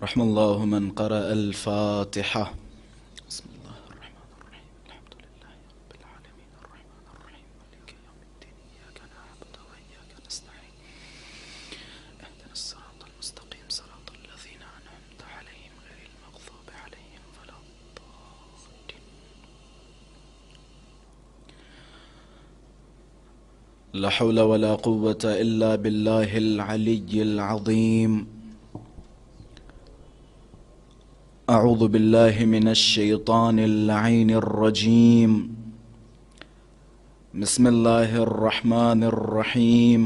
رحم الله من قرأ الفاتحة. بسم الله الرحمن الرحيم. الحمد لله رب العالمين الرحمن الرحيم مالك يوم الدين إياك نعبد وإياك نستعين اهدنا الصراط المستقيم صراط الذين أنعمت عليهم غير المغضوب عليهم ولا الضالين. لا حول ولا قوة إلا بالله العلي العظيم. أعوذ بالله من الشيطان اللعين الرجيم. بسم الله الرحمن الرحيم.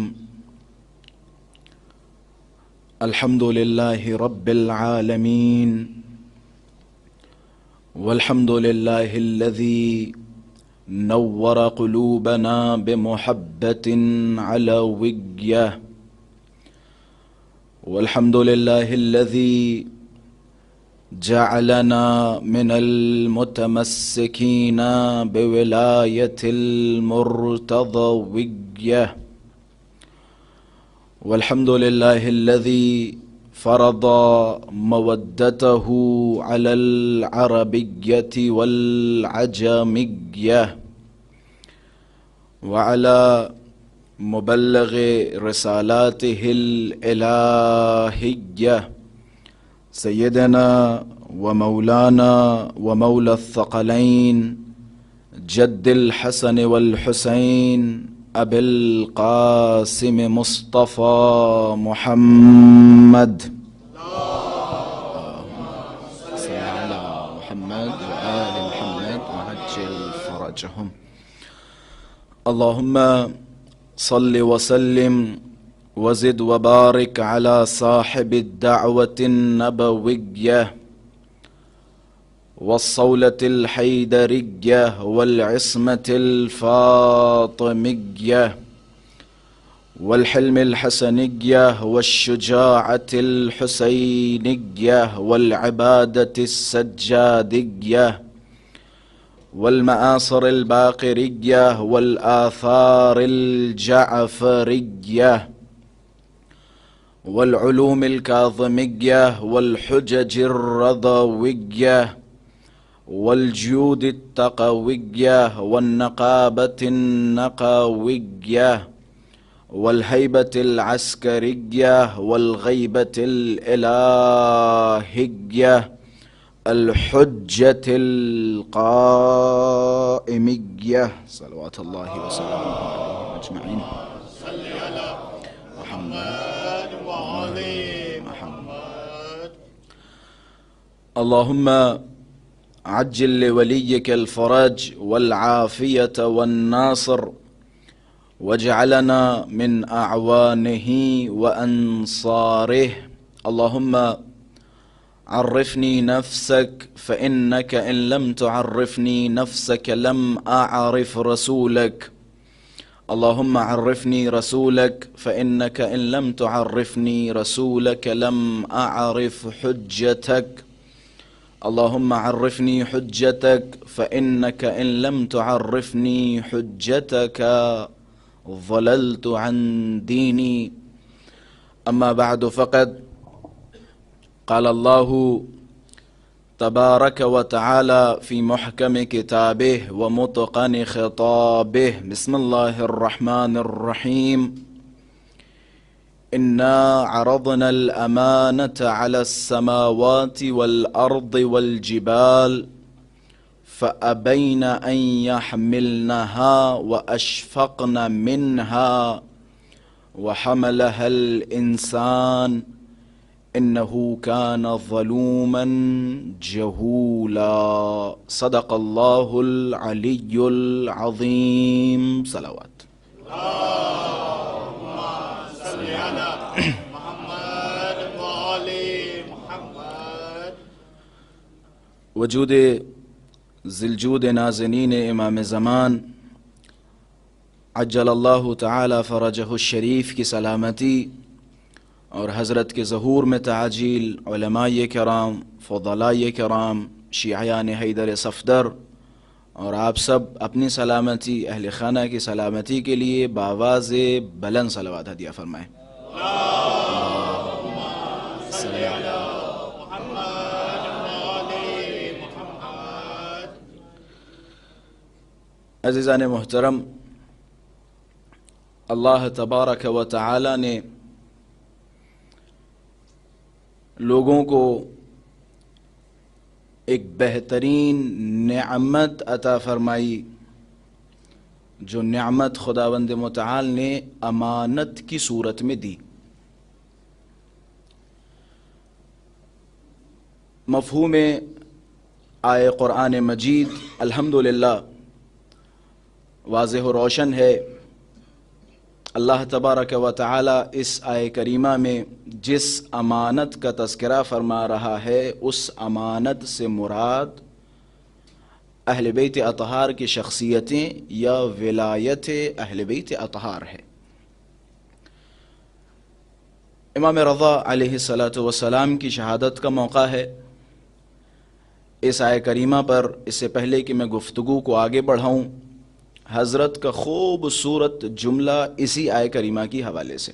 الحمد لله رب العالمين، والحمد لله الذي نور قلوبنا بمحبة علوية، والحمد لله الذي جعلنا من المتمسكين بولاية المرتضوية، والحمد لله الذي فرض مودته على العربية والعجمية وعلى مبلغ رسالاته الإلهية سيدنا ومولانا ومولى الثقلين جد الحسن والحسين أبي القاسم مصطفى محمد. صل على محمد وآل محمد وعجل فرجهم. اللهم صل وسلم وزد وبارك على صاحب الدعوة النبوية والصولة الحيدرية والعصمة الفاطمية والحلم الحسنية والشجاعة الحسينية والعبادة السجادية والمآثر الباقرية والآثار الجعفرية والعلوم الكاظمية والحجج الرضوية والجود التقوية والنقابة النقوية والهيبة العسكرية والغيبة الإلهية الحجة القائمية صلوات الله وسلامه عليه أجمعين. صل على محمد وآل محمد. اللهم عجل لوليك الفرج والعافية والناصر، واجعلنا من أعوانه وأنصاره. اللهم عرفني نفسك، فإنك إن لم تعرفني نفسك لم أعرف رسولك. اللهم عرفني رسولك، فإنك إن لم تعرفني رسولك لم أعرف حجتك. اللهم عرفني حجتك، فإنك إن لم تعرفني حجتك ضللت عن ديني. أما بعد، فقد قال الله تبارك وتعالى في محكم كتابه ومتقن خطابه: بسم الله الرحمن الرحيم. إنا عرضنا الأمانة على السماوات والأرض والجبال فأبين أن يحملنها وأشفقن منها وحملها الإنسان إنه كان ظلوما جهولا. صدق الله العلي العظيم. صلوات. اللهم صل على محمد وآل محمد. وجود ذي الجود نازنين امام زمان عجل الله تعالی فرجه الشریف کی سلامتی اور حضرت کے ظہور میں تعجیل علماء کرام، فضلاء کرام، شیعیان حیدر صفدر اور آپ سب اپنی سلامتی، اہل خانہ کی سلامتی کے لیے بآواز بلند صلوات ہدیہ فرمائیں. عزیزان محترم، اللہ تبارک و تعالی نے لوگوں کو ایک بہترین نعمت عطا فرمائی، جو نعمت خداوند متعال نے امانت کی صورت میں دی۔ مفہوم آئے قرآن مجید الحمدللہ واضح و روشن ہے۔ اللہ تبارک و تعالی اس آئے کریمہ میں جس امانت کا تذکرہ فرما رہا ہے، اس امانت سے مراد اہل بیت اطہار کی شخصیتیں یا ولایت اہل بیت اطہار ہے۔ امام رضا علیہ السلام کی شہادت کا موقع ہے۔ اس آئے کریمہ پر اس سے پہلے کہ میں گفتگو کو آگے بڑھاؤں، حضرت کا خوبصورت جملہ اسی آئے کریمہ کی حوالے سے۔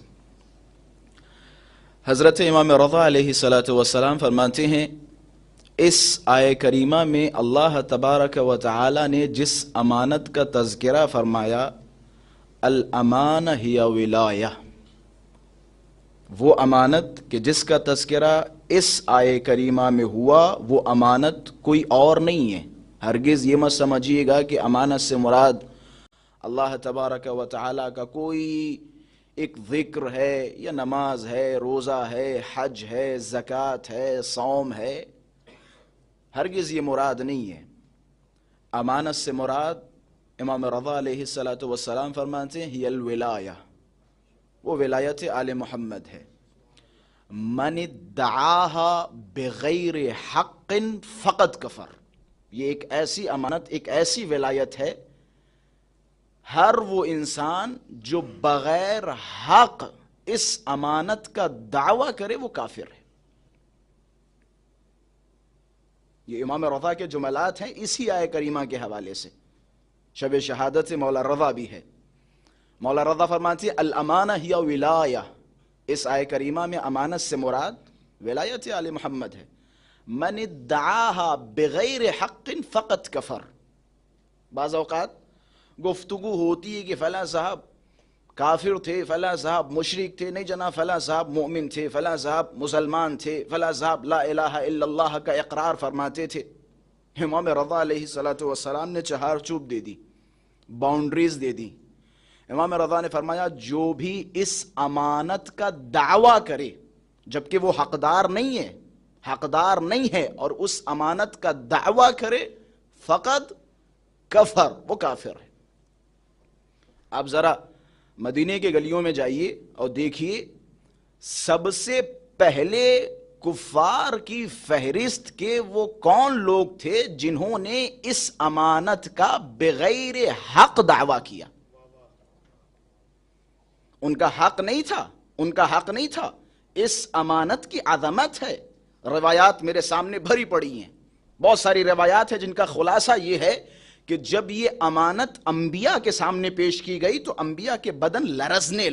حضرت امام رضا علیہ السلام فرماتے ہیں، اس آئے کریمہ میں اللہ تبارک و تعالی نے جس امانت کا تذکرہ فرمایا، الامانہ ہی ولایہ، وہ امانت کہ جس کا تذکرہ اس آئے کریمہ میں ہوا، وہ امانت کوئی اور نہیں ہے۔ ہرگز یہ مت سمجھیے گا کہ امانت سے مراد اللہ تبارک و تعالی کا کوئی ایک ذکر ہے یا نماز ہے، روزہ ہے، حج ہے، زکوٰۃ ہے، صوم ہے۔ ہرگز یہ مراد نہیں ہے۔ امانت سے مراد امام رضا علیہ السلام فرماتے ہیں، ہی الولایہ، وہ ولایت آل محمد ہے۔ من ادعاہا بغیر حق فقد کفر، یہ ایک ایسی امانت، ایک ایسی ولایت ہے، ہر وہ انسان جو بغیر حق اس امانت کا دعویٰ کرے وہ کافر ہے۔ یہ امام رضا کے جملات ہیں اسی آیہ کریمہ کے حوالے سے۔ شب شہادت مولا رضا بھی ہے۔ مولا رضا فرماتی ہے، الامانہ ہی ولایہ، اس آیہ کریمہ میں امانت سے مراد ولایت آل محمد ہے۔ من ادعاہا بغیر حق فقط کفر۔ بعض اوقات گفتگو ہوتی ہے کہ فلاں صاحب کافر تھے، فلاں صاحب مشرک تھے، نہیں جناب فلاں صاحب مومن تھے، فلاں صاحب مسلمان تھے، فلاں صاحب لا الہ الا اللہ کا اقرار فرماتے تھے۔ امام رضا علیہ السلام نے چہار چوب دے دی، باؤنڈریز دے دی۔ امام رضا نے فرمایا، جو بھی اس امانت کا دعویٰ کرے جبکہ وہ حقدار نہیں ہے اور اس امانت کا دعویٰ کرے، فقط کفر، وہ کافر ہے۔ آپ ذرا مدینے کے گلیوں میں جائیے اور دیکھیے، سب سے پہلے کفار کی فہرست کے وہ کون لوگ تھے جنہوں نے اس امانت کا بغیر حق دعویٰ کیا۔ ان کا حق نہیں تھا، اس امانت کی عظمت ہے۔ روایات میرے سامنے بھری پڑی ہیں، بہت ساری روایات ہیں جن کا خلاصہ یہ ہے کہ جب یہ امانت انبیاء کے سامنے پیش کی گئی تو انبیاء کے بدن لرزنے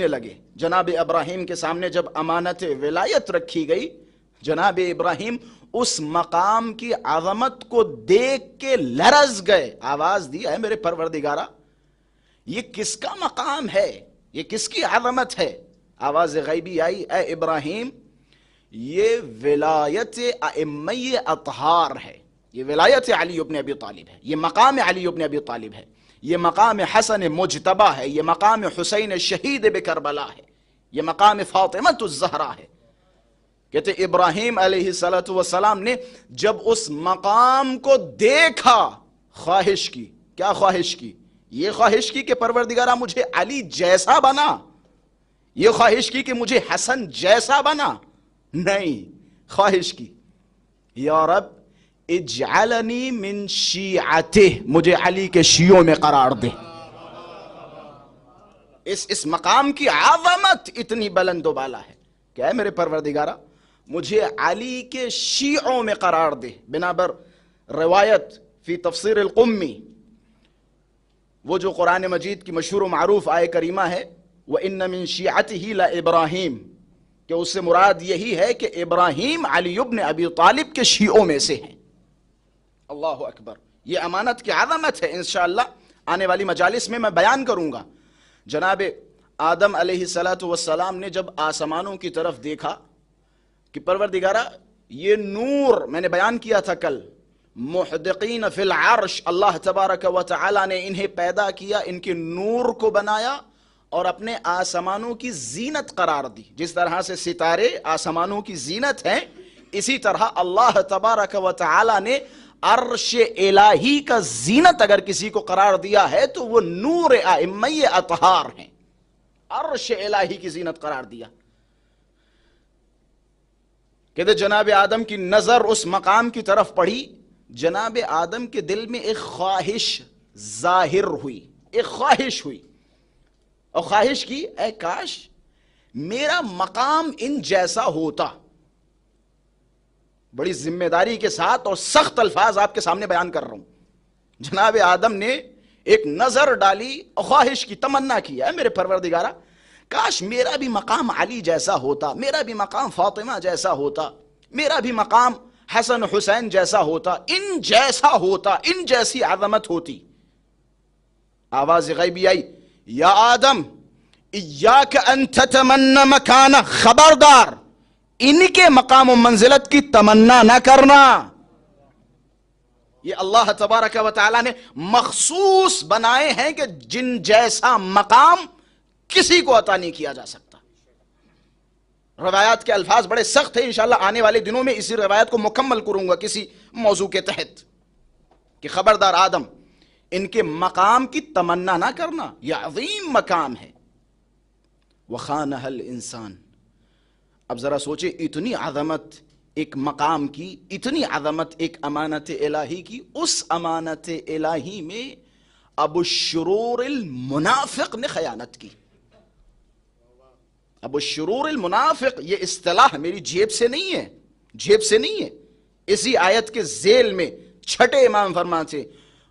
لگے۔ جناب ابراہیم کے سامنے جب امانت ولایت رکھی گئی، جناب ابراہیم اس مقام کی عظمت کو دیکھ کے لرز گئے، آواز دی، اے میرے پروردگارا، یہ کس کا مقام ہے، یہ کس کی عظمت ہے؟ آواز غیبی آئی، اے ابراہیم، یہ ولایت ائمہ اطہار ہے، یہ ولایت علی ابن ابی طالب ہے، یہ مقام علی ابن ابی طالب ہے، یہ مقام حسن مجتبی ہے، یہ مقام حسین شہید بکربلا ہے، یہ مقام فاطمہ الزہرا ہے۔ کہتے ابراہیم علیہ السلام نے جب اس مقام کو دیکھا، خواہش کی، کیا خواہش کی؟ یہ خواہش کی کہ پروردگارہ مجھے علی جیسا بنا، یہ خواہش کی کہ مجھے حسن جیسا بنا، نہیں، خواہش کی، یا رب اجعلنی من شیعتہ، مجھے علی کے شیعوں میں قرار دے۔ اس مقام کی عظمت اتنی بلند و بالا ہے کہ اے میرے پروردگارہ مجھے علی کے شیعوں میں قرار دے۔ بنابر روایت فی تفسیر القمی، وہ جو قرآن مجید کی مشہور و معروف آیہ کریمہ ہے، وَإِنَّ مِن شِيعَتِهِ لَإِبْرَاهِيمَ، کہ اس سے مراد یہی ہے کہ ابراہیم علی ابن ابی طالب کے شیعوں میں سے ہیں۔ اللہ اکبر. یہ امانت کی عظمت ہے. انشاءاللہ آنے والی مجالس میں بیان کروں گا. جناب آدم علیہ السلام نے جب آسمانوں کی طرف دیکھا کہ پروردگارہ یہ نور، میں نے بیان کیا تھا کل، محدقین فی العرش، اللہ تبارک و تعالی نے انہیں پیدا کیا، ان کے نور کو بنایا اور اپنے آسمانوں کی زینت قرار دی. جس طرح سے ستارے آسمانوں کی زینت ہیں، اسی طرح اللہ تبارک و تعالی نے عرش الہی کا زینت اگر کسی کو قرار دیا ہے تو وہ نور ائمہ اطہار ہیں. عرش الہی کی زینت قرار دیا. کہتے جناب آدم کی نظر اس مقام کی طرف پڑی، جناب آدم کے دل میں ایک خواہش ظاہر ہوئی، ایک خواہش ہوئی، اور خواہش کی اے کاش میرا مقام ان جیسا ہوتا. بڑی ذمہ داری کے ساتھ اور سخت الفاظ آپ کے سامنے بیان کر رہا ہوں. جناب آدم نے ایک نظر ڈالی اور خواہش کی، تمنا کیا، میرے پروردگارہ کاش میرا بھی مقام علی جیسا ہوتا، میرا بھی مقام فاطمہ جیسا ہوتا، میرا بھی مقام حسن حسین جیسا ہوتا، ان جیسا ہوتا، ان جیسی عظمت ہوتی. آواز غیبی آئی، یا آدم ایاک ان تتمنى مکانہ، خبردار ان کے مقام و منزلت کی تمنا نہ کرنا. یہ اللہ تبارک و تعالی نے مخصوص بنائے ہیں کہ جن جیسا مقام کسی کو عطا نہیں کیا جا سکتا. روایات کے الفاظ بڑے سخت ہیں، انشاءاللہ آنے والے دنوں میں اسی روایت کو مکمل کروں گا کسی موضوع کے تحت، کہ خبردار آدم ان کے مقام کی تمنا نہ کرنا، یہ عظیم مقام ہے. وَخَانَهَا الْإِنسان. اب ذرا سوچے، اتنی عظمت ایک مقام کی، اتنی عظمت ایک امانت الہی کی، اس امانت الہی میں ابو الشرور المنافق نے خیانت کی. ابو الشرور المنافق، یہ اصطلاح میری جیب سے نہیں ہے، جیب سے نہیں ہے. اسی آیت کے ذیل میں چھٹے امام فرماتے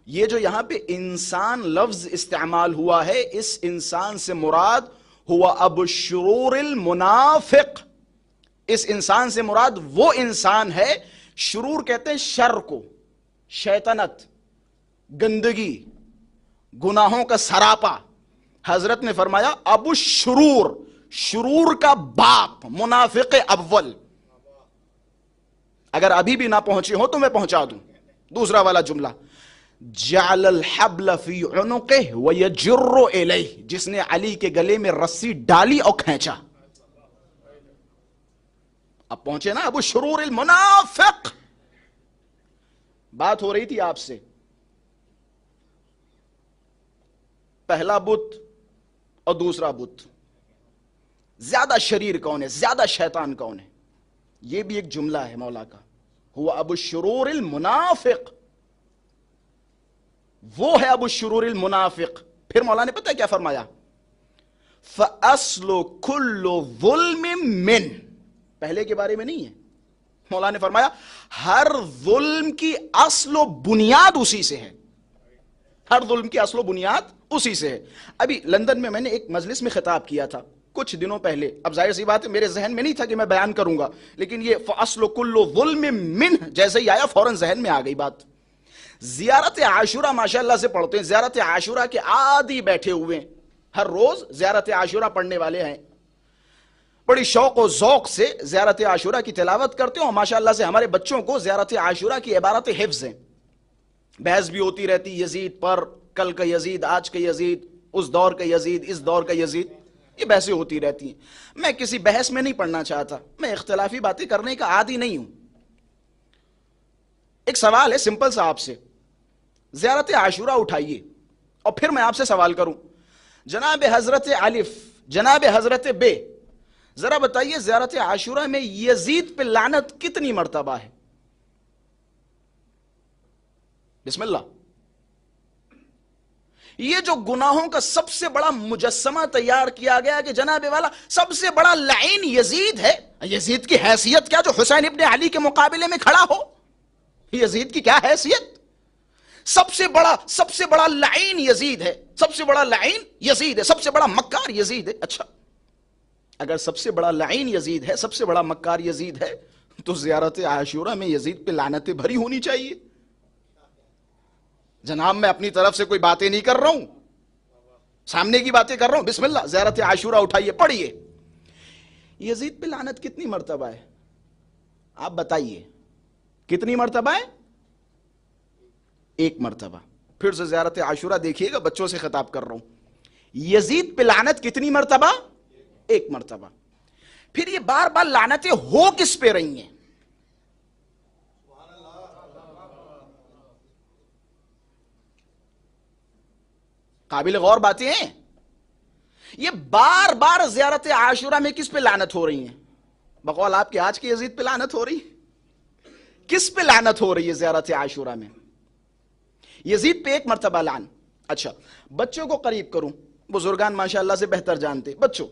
یہ جو یہاں پہ انسان لفظ استعمال ہوا ہے، اس انسان سے مراد ہوا ابو الشرور المنافق. اس انسان سے مراد وہ انسان ہے، شرور کہتے ہیں شر کو، شیطنت، گندگی، گناہوں کا سراپا. حضرت نے فرمایا ابو الشرور، شرور کا باپ، منافق اول. اگر ابھی بھی نہ پہنچے ہو تو میں پہنچا دوں. دوسرا والا جملہ، جعل الحبل فی عنقہ ویجر الیہ، جس نے علی کے گلے میں رسی ڈالی اور کھینچا. اب پہنچے نا ابو شرور المنافق. بات ہو رہی تھی آپ سے، پہلا بت اور دوسرا بت، زیادہ شریر کون ہے، زیادہ شیطان کون ہے؟ یہ بھی ایک جملہ ہے مولا کا، ہوا ابو الشرور المنافق، وہ ہے ابو الشرور المنافق. پھر مولا نے پتہ کیا فرمایا؟ فَأَصْلُ كُلُّ ظُلْمٍ مِّن، پہلے کے بارے میں نہیں ہے. مولا نے فرمایا ہر ظلم کی اصل و بنیاد اسی سے ہے، ہر ظلم کی اصل و بنیاد اسی سے ہے. ابھی لندن میں نے ایک مجلس میں خطاب کیا تھا کچھ دنوں پہلے. اب ظاہر سی بات ہے میرے ذہن میں نہیں تھا کہ میں بیان کروں گا، لیکن یہ فَأَصْلُ كُلُّ ظُلْمٍ مِّنْ جیسے ہی آیا فوراً ذہن میں آ گئی بات. زیارت عاشورہ ماشاءاللہ سے پڑھتے ہیں، زیارت عاشورہ کے عادی بیٹھے ہوئے ہیں، ہر روز زیارت عاشورہ پڑھنے والے ہیں، بڑی شوق و ذوق سے زیارت عاشورہ کی تلاوت کرتے ہیں، اور ماشاءاللہ سے ہمارے بچوں کو زیارت عاشورہ کی عبارت حفظ ہیں. بحث بھی ہوتی رہتی یزید پر، کل کا یزید، آج کا یزید، اس دور کا یزید، اس دور کا یزید، یہ بحثیں ہوتی رہتی ہیں. میں کسی بحث میں نہیں پڑھنا چاہتا، میں اختلافی باتیں کرنے کا عادی نہیں ہوں. ایک سوال ہے سمپل سا آپ سے، زیارت عاشورہ اٹھائیے اور پھر میں آپ سے سوال کروں، جناب حضرت الف، جناب حضرت بے، ذرا بتائیے زیارت عاشورہ میں یزید پہ لعنت کتنی مرتبہ ہے؟ بسم اللہ. یہ جو گناہوں کا سب سے بڑا مجسمہ تیار کیا گیا کہ جناب والا سب سے بڑا لعین یزید ہے، یزید کی حیثیت کیا جو حسین ابن علی کے مقابلے میں کھڑا ہو؟ یزید کی کیا حیثیت؟ سب سے بڑا لعین یزید ہے، سب سے بڑا لعین یزید ہے، سب سے بڑا مکار یزید ہے. اچھا اگر سب سے بڑا لعین یزید ہے، سب سے بڑا مکار یزید ہے، تو زیارت عاشورہ میں یزید پہ لعنتیں بھری ہونی چاہیے. جناب میں اپنی طرف سے کوئی باتیں نہیں کر رہا ہوں، سامنے کی باتیں کر رہا ہوں. بسم اللہ، زیارت عاشورہ اٹھائیے، پڑھیے. یزید پہ لعنت کتنی مرتبہ ہے آپ بتائیے؟ کتنی مرتبہ ہے؟ ایک مرتبہ. پھر سے زیارت عاشورہ دیکھیے گا، بچوں سے خطاب کر رہا ہوں. یزید پہ لعنت کتنی مرتبہ؟ ایک مرتبہ. پھر یہ بار بار لعنتیں ہو کس پہ رہی ہیں؟ قابل غور باتیں ہیں. یہ بار بار زیارت عاشورہ میں کس پہ لعنت ہو رہی ہیں؟ بقول آپ کے آج کے یزید پہ لعنت ہو رہی؟ کس پہ لعنت ہو رہی ہے زیارت عاشورہ میں؟ یزید پہ ایک مرتبہ لعن. اچھا بچوں کو قریب کروں، بزرگان ماشاءاللہ سے بہتر جانتے. بچوں،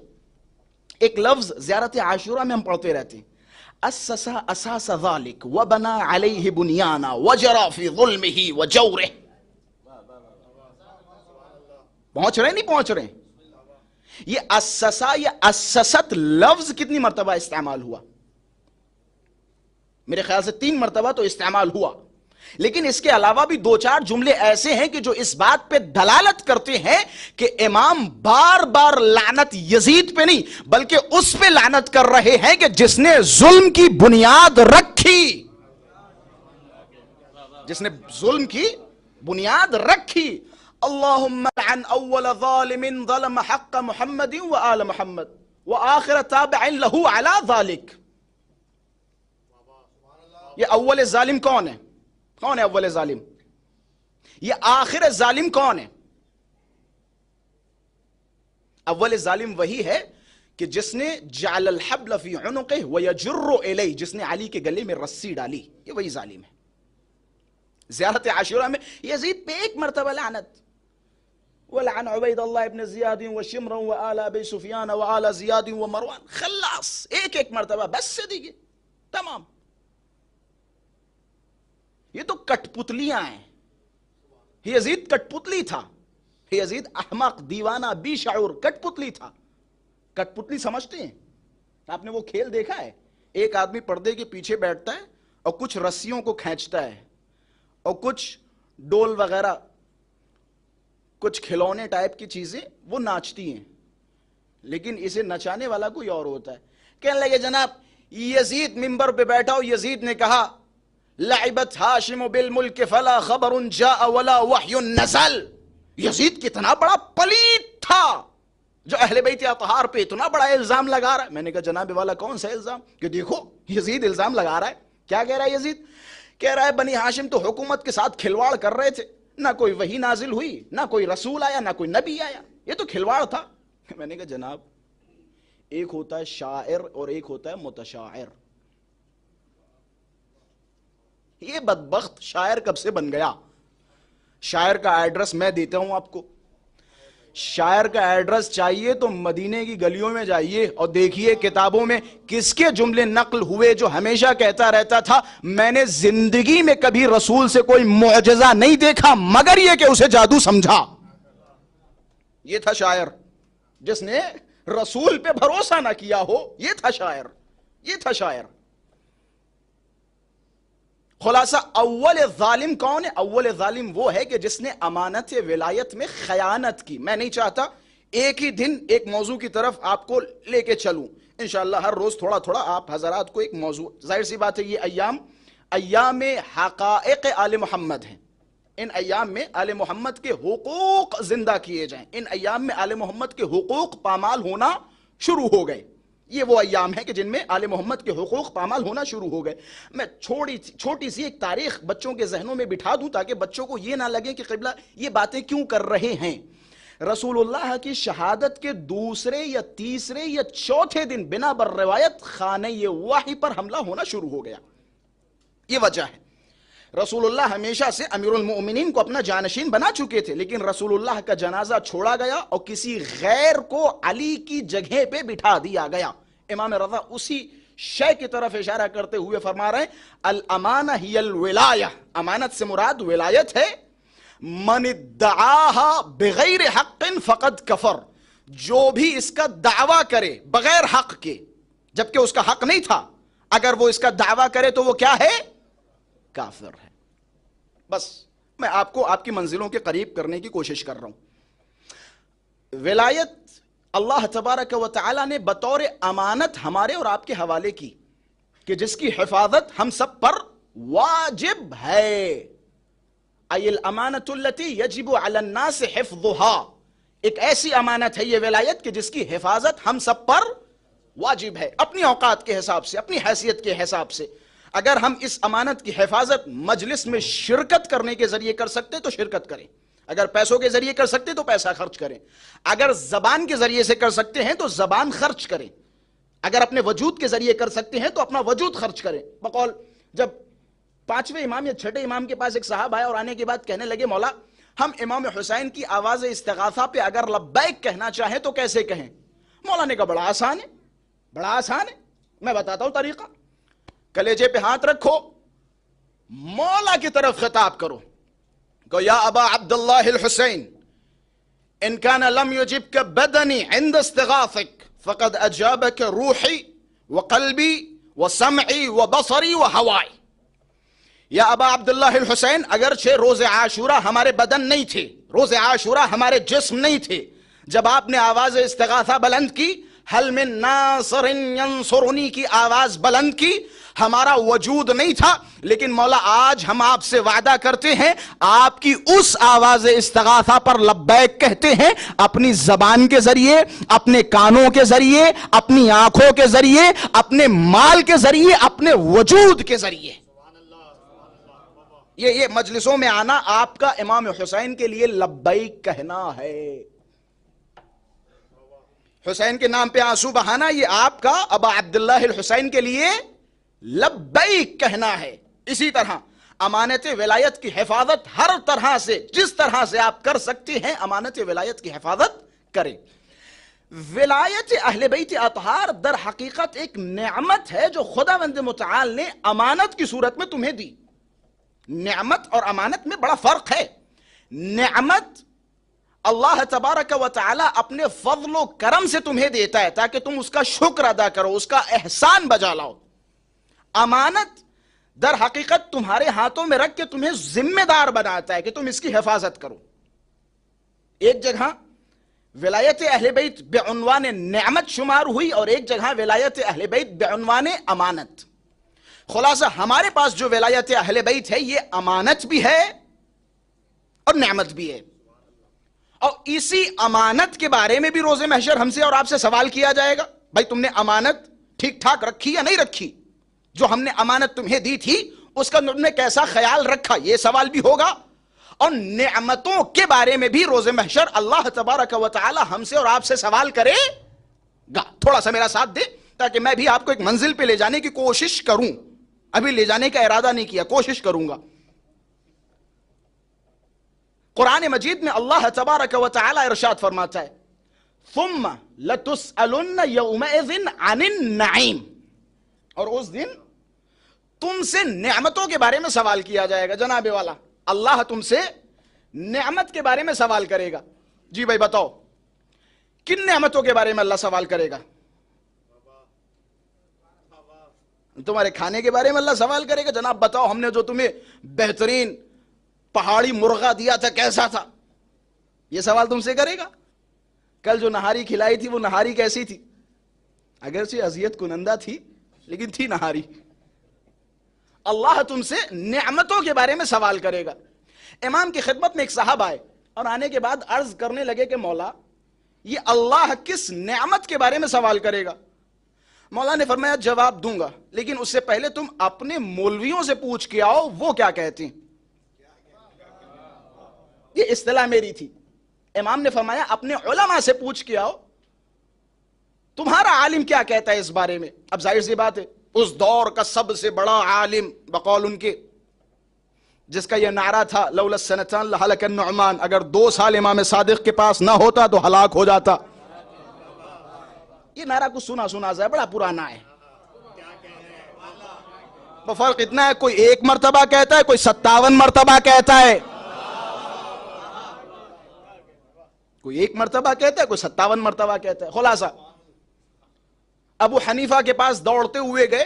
ایک لفظ زیارت عاشورہ میں ہم پڑھتے رہتے ہیں، اسس اساس ذلك وبنى عليه بنيانا وجرى في ظلمه وجوره. پہنچ رہے نہیں پہنچ رہے؟ یہ اسسا، یہ اسست لفظ کتنی مرتبہ استعمال ہوا؟ میرے خیال سے 3 مرتبہ تو استعمال ہوا. لیکن اس کے علاوہ بھی 2-4 جملے ایسے ہیں کہ جو اس بات پہ دلالت کرتے ہیں کہ امام بار بار لعنت یزید پہ نہیں بلکہ اس پہ لعنت کر رہے ہیں کہ جس نے ظلم کی بنیاد رکھی، جس نے ظلم کی بنیاد رکھی. اللہم لعن اول ظالم ظلم حق محمد وآل محمد وآخر تابع له على ذلك. یہ اول ظالم کون ہے؟ کون ہے اول ظالم؟ یہ آخر ظالم کون ہے؟ اول ظالم وہی ہے کہ جس نے جعل الحبل فی عنقه ویجر الیہ، جس نے علی کے گلے میں رسی ڈالی، یہ وہی ظالم ہے. زیارت عاشورہ میں یزید پہ ایک مرتبہ لعنت. ولعن عبید اللہ ابن زیاد وشمر وآل ابی سفیان وآل زیاد ومروان. خلاص ایک ایک مرتبہ بس سے دیگے تمام. یہ تو کٹ پتلیاں ہیں. یزید کٹ پتلی تھا. یزید احمق، دیوانہ، بی شعور، کٹ پتلی تھا. کٹ پتلی سمجھتے ہیں آپ نے وہ کھیل دیکھا ہے؟ ایک آدمی پردے کے پیچھے بیٹھتا ہے اور کچھ رسیوں کو کھینچتا ہے اور کچھ ڈول وغیرہ، کچھ کھلونے ٹائپ کی چیزیں وہ ناچتی ہیں، لیکن اسے نچانے والا کوئی اور ہوتا ہے. کہنے لگے جناب یزید ممبر پہ بیٹھا ہو، یزید نے کہا لعبت ہاشم بالملک فلا خبر جاء ولا وحی نزل. یزید کتنا بڑا پلیت تھا جو اہل بیت اطہار پہ اتنا بڑا الزام لگا رہا ہے. میں نے کہا جناب والا کون سا الزام؟ کہ دیکھو یزید الزام لگا رہا ہے. کیا کہہ رہا ہے یزید؟ کہہ رہا ہے بنی ہاشم تو حکومت کے ساتھ کھلواڑ کر رہے تھے، نہ کوئی وحی نازل ہوئی، نہ کوئی رسول آیا، نہ کوئی نبی آیا، یہ تو کھلواڑ تھا. میں نے کہا جناب ایک ہوتا ہے شاعر اور ایک ہوتا ہے متشاعر. یہ بدبخت شاعر کب سے بن گیا؟ شاعر کا ایڈریس میں دیتا ہوں آپ کو. شاعر کا ایڈریس چاہیے تو مدینے کی گلیوں میں جائیے اور دیکھیے کتابوں میں کس کے جملے نقل ہوئے جو ہمیشہ کہتا رہتا تھا میں نے زندگی میں کبھی رسول سے کوئی معجزہ نہیں دیکھا مگر یہ کہ اسے جادو سمجھا. یہ تھا شاعر. جس نے رسول پہ بھروسہ نہ کیا ہو یہ تھا شاعر. یہ تھا شاعر. خلاصہ اول ظالم کون ہے؟ اول ظالم وہ ہے کہ جس نے امانت ولایت میں خیانت کی. میں نہیں چاہتا ایک ہی دن ایک موضوع کی طرف آپ کو لے کے چلوں، انشاءاللہ ہر روز تھوڑا تھوڑا آپ حضرات کو ایک موضوع. ظاہر سی بات ہے یہ ایام حقائق آل محمد ہیں. ان ایام میں آل محمد کے حقوق زندہ کیے جائیں. ان ایام میں آل محمد کے حقوق پامال ہونا شروع ہو گئے. یہ وہ ایام ہیں کہ جن میں آل محمد کے حقوق پامال ہونا شروع ہو گئے. میں چھوٹی سی ایک تاریخ بچوں کے ذہنوں میں بٹھا دوں تاکہ بچوں کو یہ نہ لگے کہ قبلہ یہ باتیں کیوں کر رہے ہیں. رسول اللہ کی شہادت کے دوسرے یا تیسرے یا چوتھے دن بنا بر روایت خانہ وحی پر حملہ ہونا شروع ہو گیا. یہ وجہ ہے. رسول اللہ ہمیشہ سے امیر المؤمنین کو اپنا جانشین بنا چکے تھے، لیکن رسول اللہ کا جنازہ چھوڑا گیا اور کسی غیر کو علی کی جگہ پہ بٹھا دیا گیا. امام رضا اسی شے کی طرف اشارہ کرتے ہوئے فرما رہے ہیں الامانہ ہی الولایہ. امانت سے مراد ولایت ہے. من ادعاها بغیر حق فقد کفر. جو بھی اس کا دعویٰ کرے بغیر حق کے جبکہ اس کا حق نہیں تھا، اگر وہ اس کا دعویٰ کرے تو وہ کیا ہے؟ کافر ہے. بس میں آپ کو آپ کی منزلوں کے قریب کرنے کی کوشش کر رہا ہوں۔ ولایت اللہ تبارک و تعالی نے بطور امانت ہمارے اور آپ کے حوالے کی کہ جس کی حفاظت ہم سب پر واجب ہے۔ ای الامانۃ التی یجب علی الناس حفظها، ایک ایسی امانت ہے یہ ولایت کہ جس کی حفاظت ہم سب پر واجب ہے، اپنی اوقات کے حساب سے، اپنی حیثیت کے حساب سے۔ اگر ہم اس امانت کی حفاظت مجلس میں شرکت کرنے کے ذریعے کر سکتے تو شرکت کریں، اگر پیسوں کے ذریعے کر سکتے تو پیسہ خرچ کریں، اگر زبان کے ذریعے سے کر سکتے ہیں تو زبان خرچ کریں، اگر اپنے وجود کے ذریعے کر سکتے ہیں تو اپنا وجود خرچ کریں۔ بقول جب 5ویں امام یا 6ٹھے امام کے پاس ایک صاحب آیا اور آنے کے بعد کہنے لگے مولا ہم امام حسین کی آواز استغاثہ پہ اگر لبیک کہنا چاہیں تو کیسے کہیں؟ مولا نے کہا بڑا آسان ہے، بڑا آسان ہے، میں بتاتا ہوں طریقہ۔ کلیجے پہ ہاتھ رکھو، مولا کی طرف خطاب کرو، کہ یا ابا عبداللہ الحسین ان کان لم یجبک بدنی عند استغاثک فقد اجابک روحی وقلبی وسمعی وبصری وہوائی۔ یا ابا عبداللہ الحسین اگرچہ روز عاشورہ ہمارے بدن نہیں تھے، روز عاشورہ ہمارے جسم نہیں تھے، جب آپ نے آواز استغاثہ بلند کی، حل من ناصر ینصرنی کی آواز بلند کی، ہمارا وجود نہیں تھا، لیکن مولا آج ہم آپ سے وعدہ کرتے ہیں آپ کی اس آواز استغاثہ پر لبیک کہتے ہیں، اپنی زبان کے ذریعے، اپنے کانوں کے ذریعے، اپنی آنکھوں کے ذریعے، اپنے مال کے ذریعے، اپنے وجود کے ذریعے۔ یہ مجلسوں میں آنا آپ کا امام حسین کے لیے لبیک کہنا ہے، حسین کے نام پہ آنسو بہانا یہ آپ کا ابا عبداللہ الحسین کے لیے لبیک کہنا ہے۔ اسی طرح امانت ولایت کی حفاظت ہر طرح سے، جس طرح سے آپ کر سکتے ہیں امانت ولایت کی حفاظت کریں۔ ولایت اہل بیت اطہار در حقیقت ایک نعمت ہے جو خداوند متعال نے امانت کی صورت میں تمہیں دی۔ نعمت اور امانت میں بڑا فرق ہے۔ نعمت اللہ تبارک و تعالی اپنے فضل و کرم سے تمہیں دیتا ہے تاکہ تم اس کا شکر ادا کرو، اس کا احسان بجا لاؤ۔ امانت در حقیقت تمہارے ہاتھوں میں رکھ کے تمہیں ذمہ دار بناتا ہے کہ تم اس کی حفاظت کرو۔ ایک جگہ ولایت اہل بیت بعنوان نعمت شمار ہوئی اور ایک جگہ ولایت اہل بیت بعنوان امانت۔ خلاصہ ہمارے پاس جو ولایت اہل بیت ہے یہ امانت بھی ہے اور نعمت بھی ہے، اور اسی امانت کے بارے میں بھی روز محشر ہم سے اور آپ سے سوال کیا جائے گا، بھائی تم نے امانت ٹھیک ٹھاک رکھی یا نہیں رکھی؟ جو ہم نے امانت تمہیں دی تھی اس کا تم نے کیسا خیال رکھا؟ یہ سوال بھی ہوگا۔ اور نعمتوں کے بارے میں بھی روز محشر اللہ تبارک و تعالی ہم سے اور آپ سے سوال کرے گا۔ تھوڑا سا میرا ساتھ دے تاکہ میں بھی آپ کو ایک منزل پہ لے جانے کی کوشش کروں، ابھی لے جانے کا ارادہ نہیں کیا، کوشش کروں گا۔ قرآن مجید میں اللہ تبارک و تعالی ارشاد فرماتا ہے ثم لتسألن یومئذ عن النعیم، اور اس دن تم سے نعمتوں کے بارے میں سوال کیا جائے گا۔ جناب والا اللہ تم سے نعمت کے بارے میں سوال کرے گا۔ جی بھائی بتاؤ کن نعمتوں کے بارے میں اللہ سوال کرے گا؟ تمہارے کھانے کے بارے میں اللہ سوال کرے گا، جناب بتاؤ ہم نے جو تمہیں بہترین پہاڑی مرغا دیا تھا کیسا تھا؟ یہ سوال تم سے کرے گا۔ کل جو نہاری کھلائی تھی وہ نہاری کیسی تھی؟ اگرچہ اذیت کنندہ تھی لیکن تھی نہاری۔ اللہ تم سے نعمتوں کے بارے میں سوال کرے گا۔ امام کی خدمت میں ایک صاحب آئے اور آنے کے بعد عرض کرنے لگے کہ مولا یہ اللہ کس نعمت کے بارے میں سوال کرے گا؟ مولا نے فرمایا جواب دوں گا، لیکن اس سے پہلے تم اپنے مولویوں سے پوچھ کے آؤ وہ کیا کہتے ہیں۔ یہ اصطلاح میری تھی۔ امام نے فرمایا اپنے علماء سے پوچھ کے آؤ تمہارا عالم کیا کہتا ہے اس بارے میں۔ اب ظاہر سی بات ہے اس دور کا سب سے بڑا عالم بقول ان کے، جس کا یہ نعرہ تھا لولا السنتان لہلک النعمان، اگر 2 سال امام صادق کے پاس نہ ہوتا تو ہلاک ہو جاتا۔ یہ نعرہ کچھ سنا سنا سا ہے، بڑا پرانا ہے۔ وہ فرق اتنا ہے کوئی 1 مرتبہ کہتا ہے، کوئی 57 مرتبہ کہتا ہے، کوئی 1 مرتبہ کہتا ہے، کوئی 57 مرتبہ کہتا ہے۔ خلاصہ ابو حنیفہ کے پاس دوڑتے ہوئے گئے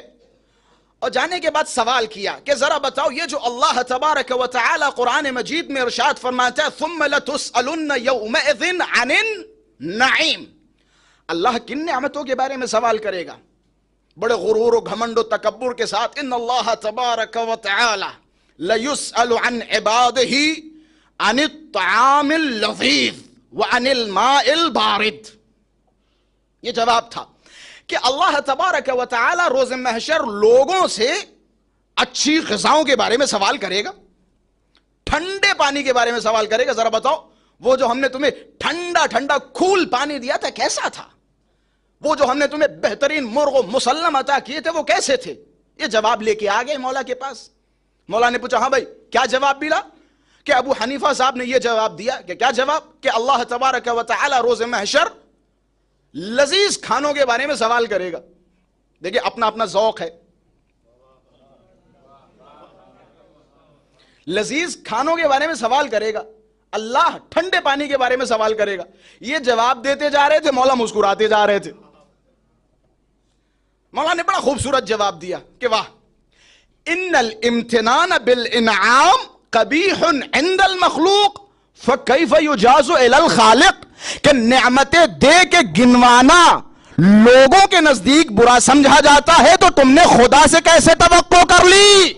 اور جانے کے بعد سوال کیا کہ ذرا بتاؤ یہ جو اللہ تبارک و تعالی قرآن مجید میں ارشاد فرماتا ہے ثم لتسألن یومئذ عن النعیم، اللہ کن نعمتوں کے بارے میں سوال کرے گا؟ بڑے غرور و گھمنڈ و تکبر کے ساتھ ان اللہ تبارک و تعالی لیسأل عن عبادہ عن الطعام اللذیذ وعن الماء البارد. یہ جواب تھا کہ اللہ تبارک و تعالی روز محشر لوگوں سے اچھی غذاؤں کے بارے میں سوال کرے گا، ٹھنڈے پانی کے بارے میں سوال کرے گا. ذرا بتاؤ وہ جو ہم نے تمہیں ٹھنڈا ٹھنڈا کول پانی دیا تھا کیسا تھا؟ وہ جو ہم نے تمہیں بہترین مرغ و مسلم عطا کیے تھے وہ کیسے تھے؟ یہ جواب لے کے آ گئے مولا کے پاس. مولا نے پوچھا ہاں بھائی کیا جواب ملا؟ کہ ابو حنیفہ صاحب نے یہ جواب دیا کہ کیا جواب؟ کہ اللہ تبارک و تعالی روز محشر لذیذ کھانوں کے بارے میں سوال کرے گا. دیکھیں اپنا اپنا ذوق ہے. لذیذ کھانوں کے بارے میں سوال کرے گا، اللہ ٹھنڈے پانی کے بارے میں سوال کرے گا. یہ جواب دیتے جا رہے تھے، مولا مسکراتے جا رہے تھے. مولا نے بڑا خوبصورت جواب دیا کہ واہ ان الامتنان بالانعام قبیح عند المخلوق فکیف یجاز الی الخالق، کہ نعمتیں دے کے گنوانا لوگوں کے نزدیک برا سمجھا جاتا ہے تو تم نے خدا سے کیسے توقع کر لی؟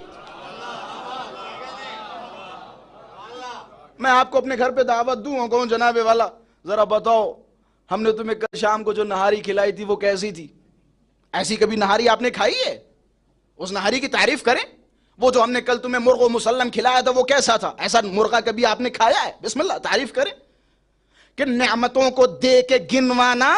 میں آپ کو اپنے گھر پہ دعوت دوں اور کہوں جناب والا ذرا بتاؤ ہم نے تمہیں کل شام کو جو نہاری کھلائی تھی وہ کیسی تھی؟ ایسی کبھی نہاری آپ نے کھائی ہے؟ اس نہاری کی تعریف کریں. وہ جو ہم نے کل تمہیں مرغ و مسلم کھلایا تھا وہ کیسا تھا؟ ایسا مرغہ کبھی آپ نے کھایا ہے؟ بسم اللہ تعریف کریں. کہ نعمتوں کو دے کے گنوانا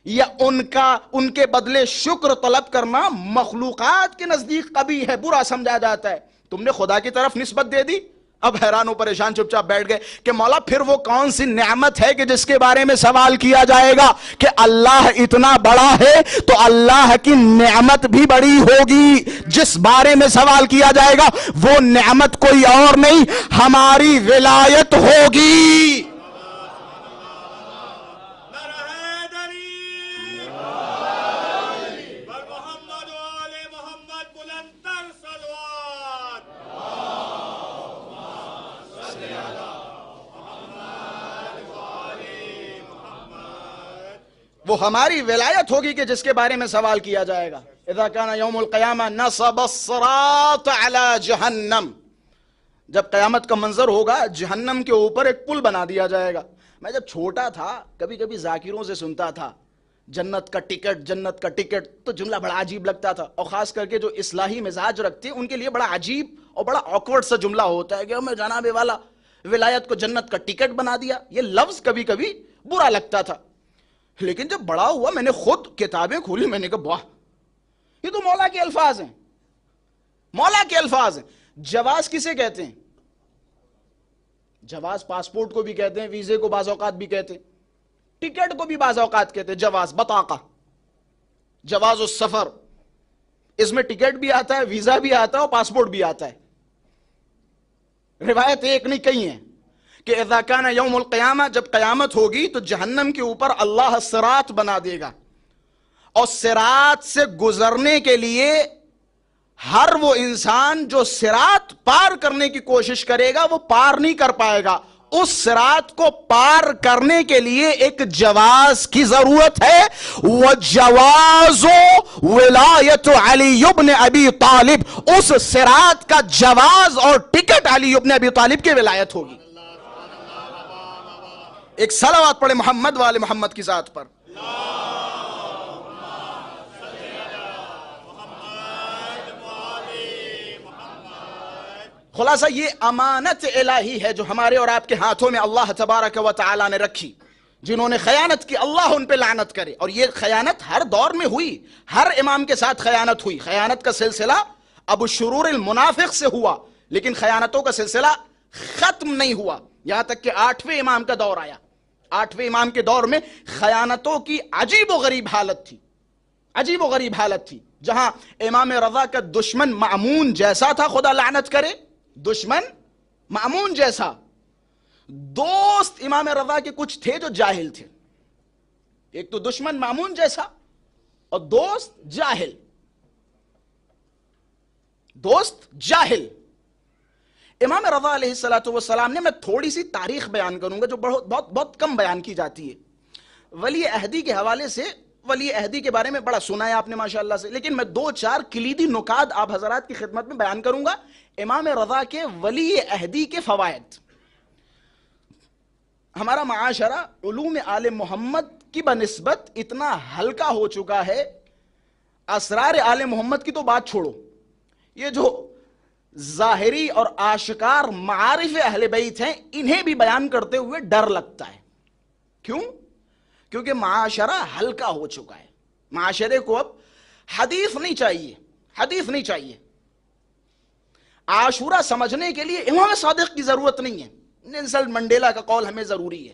یا ان کے بدلے شکر طلب کرنا مخلوقات کے نزدیک قبیح ہے، برا سمجھا جاتا ہے. تم نے خدا کی طرف نسبت دے دی. اب حیران و پریشان چپ چاپ بیٹھ گئے کہ مولا پھر وہ کون سی نعمت ہے کہ جس کے بارے میں سوال کیا جائے گا؟ کہ اللہ اتنا بڑا ہے تو اللہ کی نعمت بھی بڑی ہوگی. جس بارے میں سوال کیا جائے گا وہ نعمت کوئی اور نہیں، ہماری ولایت ہوگی. وہ ہماری ولایت ہوگی کہ جس کے بارے میں سوال کیا جائے گا. اذا کان یوم القیامہ نصب الصراط علی جہنم، جب قیامت کا منظر ہوگا جہنم کے اوپر ایک پل بنا دیا جائے گا. میں جب چھوٹا تھا کبھی کبھی ذاکروں سے سنتا تھا جنت کا ٹکٹ جنت کا ٹکٹ، تو جملہ بڑا عجیب لگتا تھا. اور خاص کر کے جو اصلاحی مزاج رکھتے ہیں ان کے لیے بڑا عجیب اور بڑا آکورڈ سا جملہ ہوتا ہے کہ ہمیں جناب والا ولایت کو جنت کا ٹکٹ بنا دیا. یہ لفظ کبھی کبھی برا لگتا تھا. لیکن جب بڑا ہوا میں نے خود کتابیں کھولی، میں نے کہا واہ یہ تو مولا کے الفاظ ہیں، مولا کے الفاظ ہیں. جواز کسے کہتے ہیں؟ جواز پاسپورٹ کو بھی کہتے ہیں، ویزے کو بعض اوقات بھی کہتے ہیں، ٹکٹ کو بھی بعض اوقات کہتے ہیں. جواز بطاقہ، جواز السفر، اس میں ٹکٹ بھی آتا ہے، ویزا بھی آتا ہے اور پاسپورٹ بھی آتا ہے. روایت ایک نہیں کئی ہیں کہ اذا کان یوم القیامہ، جب قیامت ہوگی تو جہنم کے اوپر اللہ صراط بنا دے گا، اور صراط سے گزرنے کے لیے ہر وہ انسان جو صراط پار کرنے کی کوشش کرے گا وہ پار نہیں کر پائے گا. اس صراط کو پار کرنے کے لیے ایک جواز کی ضرورت ہے. وَجَوَازُ وِلَایَةُ عَلِيُّ بْنِ أَبِي طَالِبٍ، اس صراط کا جواز اور ٹکٹ علی ابن ابی طالب کی ولایت ہوگی. ایک صلوات پڑھے محمد والے محمد کی ذات پر. خلاصہ یہ امانت الہی ہے جو ہمارے اور آپ کے ہاتھوں میں اللہ تبارک و تعالی نے رکھی. جنہوں نے خیانت کی اللہ ان پہ لعنت کرے. اور یہ خیانت ہر دور میں ہوئی، ہر امام کے ساتھ خیانت ہوئی. خیانت کا سلسلہ ابو شرور المنافق سے ہوا، لیکن خیانتوں کا سلسلہ ختم نہیں ہوا یہاں تک کہ 8ویں امام کا دور آیا. 8ویں امام کے دور میں خیانتوں کی عجیب و غریب حالت تھی، عجیب و غریب حالت تھی. جہاں امام رضا کا دشمن مأمون جیسا تھا، خدا لعنت کرے، دشمن مأمون جیسا. دوست امام رضا کے کچھ تھے جو جاہل تھے. ایک تو دشمن مأمون جیسا اور دوست جاہل. دوست جاہل. امام رضا علیہ الصلوۃ والسلام نے, میں تھوڑی سی تاریخ بیان کروں گا جو بہت کم بیان کی جاتی ہے. ولی عہدی کے حوالے سے, ولی عہدی کے بارے میں بڑا سنا ہے آپ نے ماشاءاللہ سے, لیکن میں 2-4 کلیدی نکات آپ حضرات کی خدمت میں بیان کروں گا. امام رضا کے ولی عہدی کے فوائد. ہمارا معاشرہ علوم آل محمد کی بنسبت اتنا ہلکا ہو چکا ہے, اسرار آل محمد کی تو بات چھوڑو, یہ جو ظاہری اور آشکار معارف اہل بیت ہیں انہیں بھی بیان کرتے ہوئے ڈر لگتا ہے. کیوں؟ کیونکہ معاشرہ ہلکا ہو چکا ہے. معاشرے کو اب حدیث نہیں چاہیے, حدیث نہیں چاہیے. عاشورہ سمجھنے کے لیے امام صادق کی ضرورت نہیں ہے, نیلسن منڈیلا کا قول ہمیں ضروری ہے.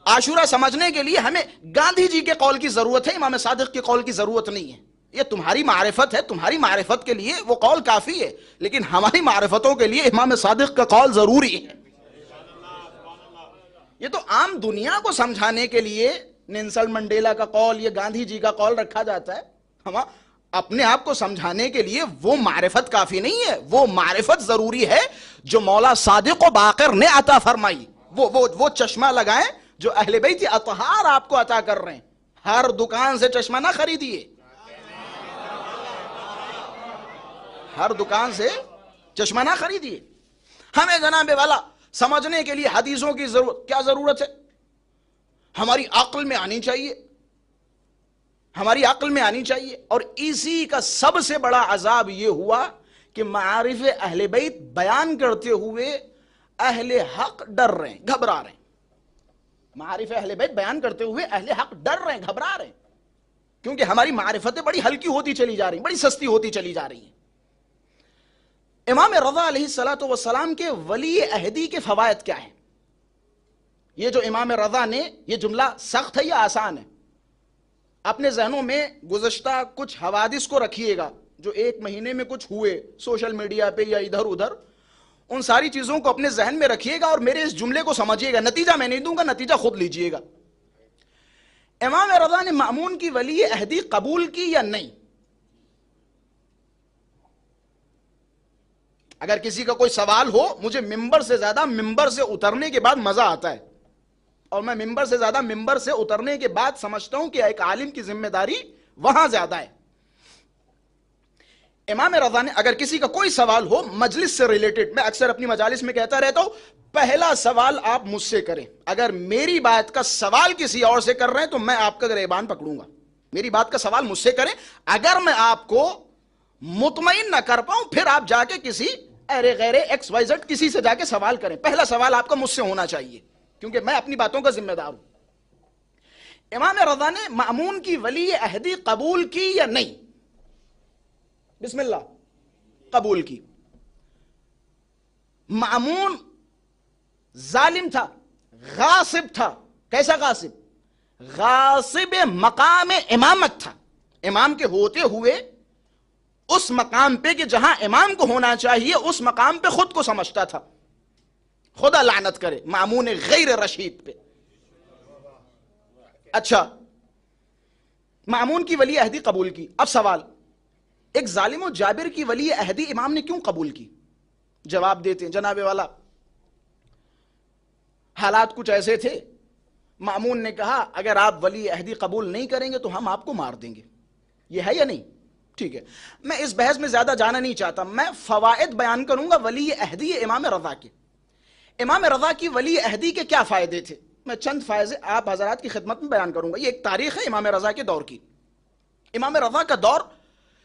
عاشورہ سمجھنے کے لیے ہمیں گاندھی جی کے قول کی ضرورت ہے, امام صادق کے قول کی ضرورت نہیں ہے. یہ تمہاری معرفت ہے, تمہاری معرفت کے لیے وہ قول کافی ہے, لیکن ہماری معرفتوں کے لیے امام صادق کا قول ضروری ہے. یہ تو عام دنیا کو سمجھانے کے لیے نیلسن منڈیلا کا قول, یہ گاندھی جی کا قول رکھا جاتا ہے. ہم اپنے آپ کو سمجھانے کے لیے وہ معرفت کافی نہیں ہے, وہ معرفت ضروری ہے جو مولا صادق و باقر نے عطا فرمائی. وہ چشمہ لگائیں جو اہل بیت اطہار آپ کو عطا کر رہے ہیں. ہر دکان سے چشمہ نہ خریدیے, ہر دکان سے چشمہ نہ خریدیے. ہمیں جناب والا سمجھنے کے لیے حدیثوں کی ضرورت, کیا ضرورت ہے؟ ہماری عقل میں آنی چاہیے, ہماری عقل میں آنی چاہیے. اور اسی کا سب سے بڑا عذاب یہ ہوا کہ معارف اہل بیت بیان کرتے ہوئے اہل حق ڈر رہے ہیں, گھبرا رہے ہیں. معارف اہل بیت بیان کرتے ہوئے اہل حق ڈر رہے ہیں, گھبرا رہے ہیں, کیونکہ ہماری معرفتیں بڑی ہلکی ہوتی چلی جا رہی ہیں, بڑی سستی ہوتی چلی جا رہی ہیں. امام رضا علیہ الصلوۃ والسلام کے ولی عہدی کے فوائد کیا ہیں؟ یہ جو امام رضا نے, یہ جملہ سخت ہے یا آسان ہے؟ اپنے ذہنوں میں گزشتہ کچھ حوادث کو رکھیے گا جو 1 مہینے میں کچھ ہوئے سوشل میڈیا پہ یا ادھر ادھر, ان ساری چیزوں کو اپنے ذہن میں رکھیے گا اور میرے اس جملے کو سمجھیے گا. نتیجہ میں نہیں دوں گا, نتیجہ خود لیجئے گا. امام رضا نے مأمون کی ولی عہدی قبول کی یا نہیں؟ اگر کسی کا کوئی سوال ہو, مجھے ممبر سے زیادہ ممبر سے اترنے کے بعد مزہ آتا ہے, اور میں ممبر سے زیادہ ممبر سے اترنے کے بعد سمجھتا ہوں کہ ایک عالم کی ذمہ داری وہاں زیادہ ہے. امام رضا نے, اگر کسی کا کوئی سوال ہو مجلس سے ریلیٹڈ, میں اکثر اپنی مجالس میں کہتا رہتا ہوں, پہلا سوال آپ مجھ سے کریں. اگر میری بات کا سوال کسی اور سے کر رہے ہیں تو میں آپ کا گریبان پکڑوں گا. میری بات کا سوال مجھ سے کریں. اگر میں آپ کو مطمئن نہ کر پاؤں پھر آپ جا کے کسی ارے غیر ایکس وائی زیڈ کسی سے جا کے سوال کریں. پہلا سوال آپ کا مجھ سے ہونا چاہیے, کیونکہ میں اپنی باتوں کا ذمہ دار ہوں. امام رضا نے مأمون کی ولی عہدی قبول کی یا نہیں؟ بسم اللہ, قبول کی. مأمون ظالم تھا, غاصب تھا. کیسا غاصب؟ غاصب مقام امامت تھا. امام کے ہوتے ہوئے اس مقام پہ کہ جہاں امام کو ہونا چاہیے اس مقام پہ خود کو سمجھتا تھا. خدا لعنت کرے مأمون غیر رشید پہ. اچھا, مأمون کی ولی عہدی قبول کی. اب سوال, ایک ظالم و جابر کی ولی عہدی امام نے کیوں قبول کی؟ جواب دیتے ہیں جناب والا, حالات کچھ ایسے تھے, مأمون نے کہا اگر آپ ولی عہدی قبول نہیں کریں گے تو ہم آپ کو مار دیں گے. یہ ہے یا نہیں؟ ٹھیک ہے, میں اس بحث میں زیادہ جانا نہیں چاہتا, میں فوائد بیان کروں گا ولی عہدی امام رضا کے. امام رضا کی ولی عہدی کے کیا فائدے تھے؟ میں چند فائدے آپ حضرات کی خدمت میں بیان کروں گا. یہ ایک تاریخ ہے امام رضا کے دور کی. امام رضا کا دور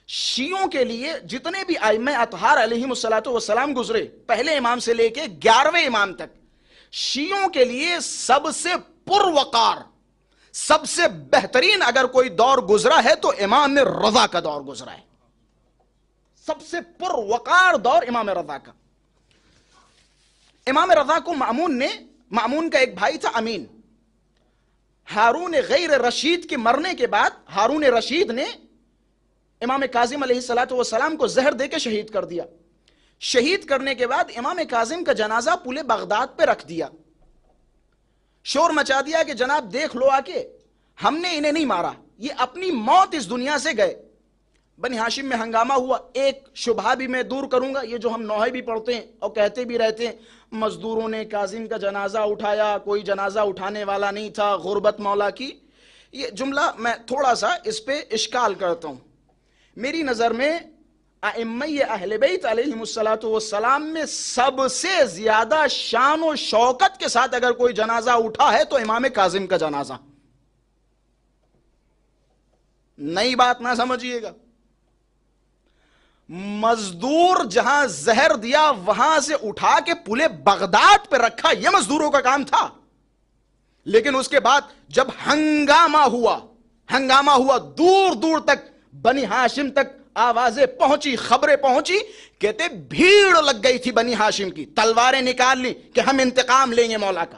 شیعوں کے لیے جتنے بھی ائمہ اطہار علیہم الصلوۃ والسلام گزرے, پہلے امام سے لے کے 11ویں امام تک, شیعوں کے لیے سب سے پروقار, سب سے بہترین اگر کوئی دور گزرا ہے تو امام رضا کا دور گزرا ہے. سب سے پروقار دور امام رضا کا. امام رضا کو مأمون کا ایک بھائی تھا امین. ہارون غیر رشید کے مرنے کے بعد ہارون رشید نے امام کاظم علیہ الصلوۃ والسلام کو زہر دے کے شہید کر دیا. شہید کرنے کے بعد امام کاظم کا جنازہ پورے بغداد پہ رکھ دیا. شور مچا دیا کہ جناب دیکھ لو آ کے, ہم نے انہیں نہیں مارا, یہ اپنی موت اس دنیا سے گئے. بنی ہاشم میں ہنگامہ ہوا. ایک شبہ بھی میں دور کروں گا, یہ جو ہم نوحے بھی پڑھتے ہیں اور کہتے بھی رہتے ہیں مزدوروں نے کاظم کا جنازہ اٹھایا, کوئی جنازہ اٹھانے والا نہیں تھا, غربت مولا کی, یہ جملہ میں تھوڑا سا اس پہ اشکال کرتا ہوں. میری نظر میں ائمہ اہل بیت علیہم السلام میں سب سے زیادہ شان و شوکت کے ساتھ اگر کوئی جنازہ اٹھا ہے تو امام کاظم کا جنازہ. نئی بات نہ سمجھیے گا, مزدور جہاں زہر دیا وہاں سے اٹھا کے پورے بغداد پہ رکھا, یہ مزدوروں کا کام تھا. لیکن اس کے بعد جب ہنگامہ ہوا دور دور تک بنی ہاشم تک آوازیں پہنچی, خبریں پہنچی, کہتے بھیڑ لگ گئی تھی بنی ہاشم کی, تلواریں نکال لی کہ ہم انتقام لیں گے مولا کا.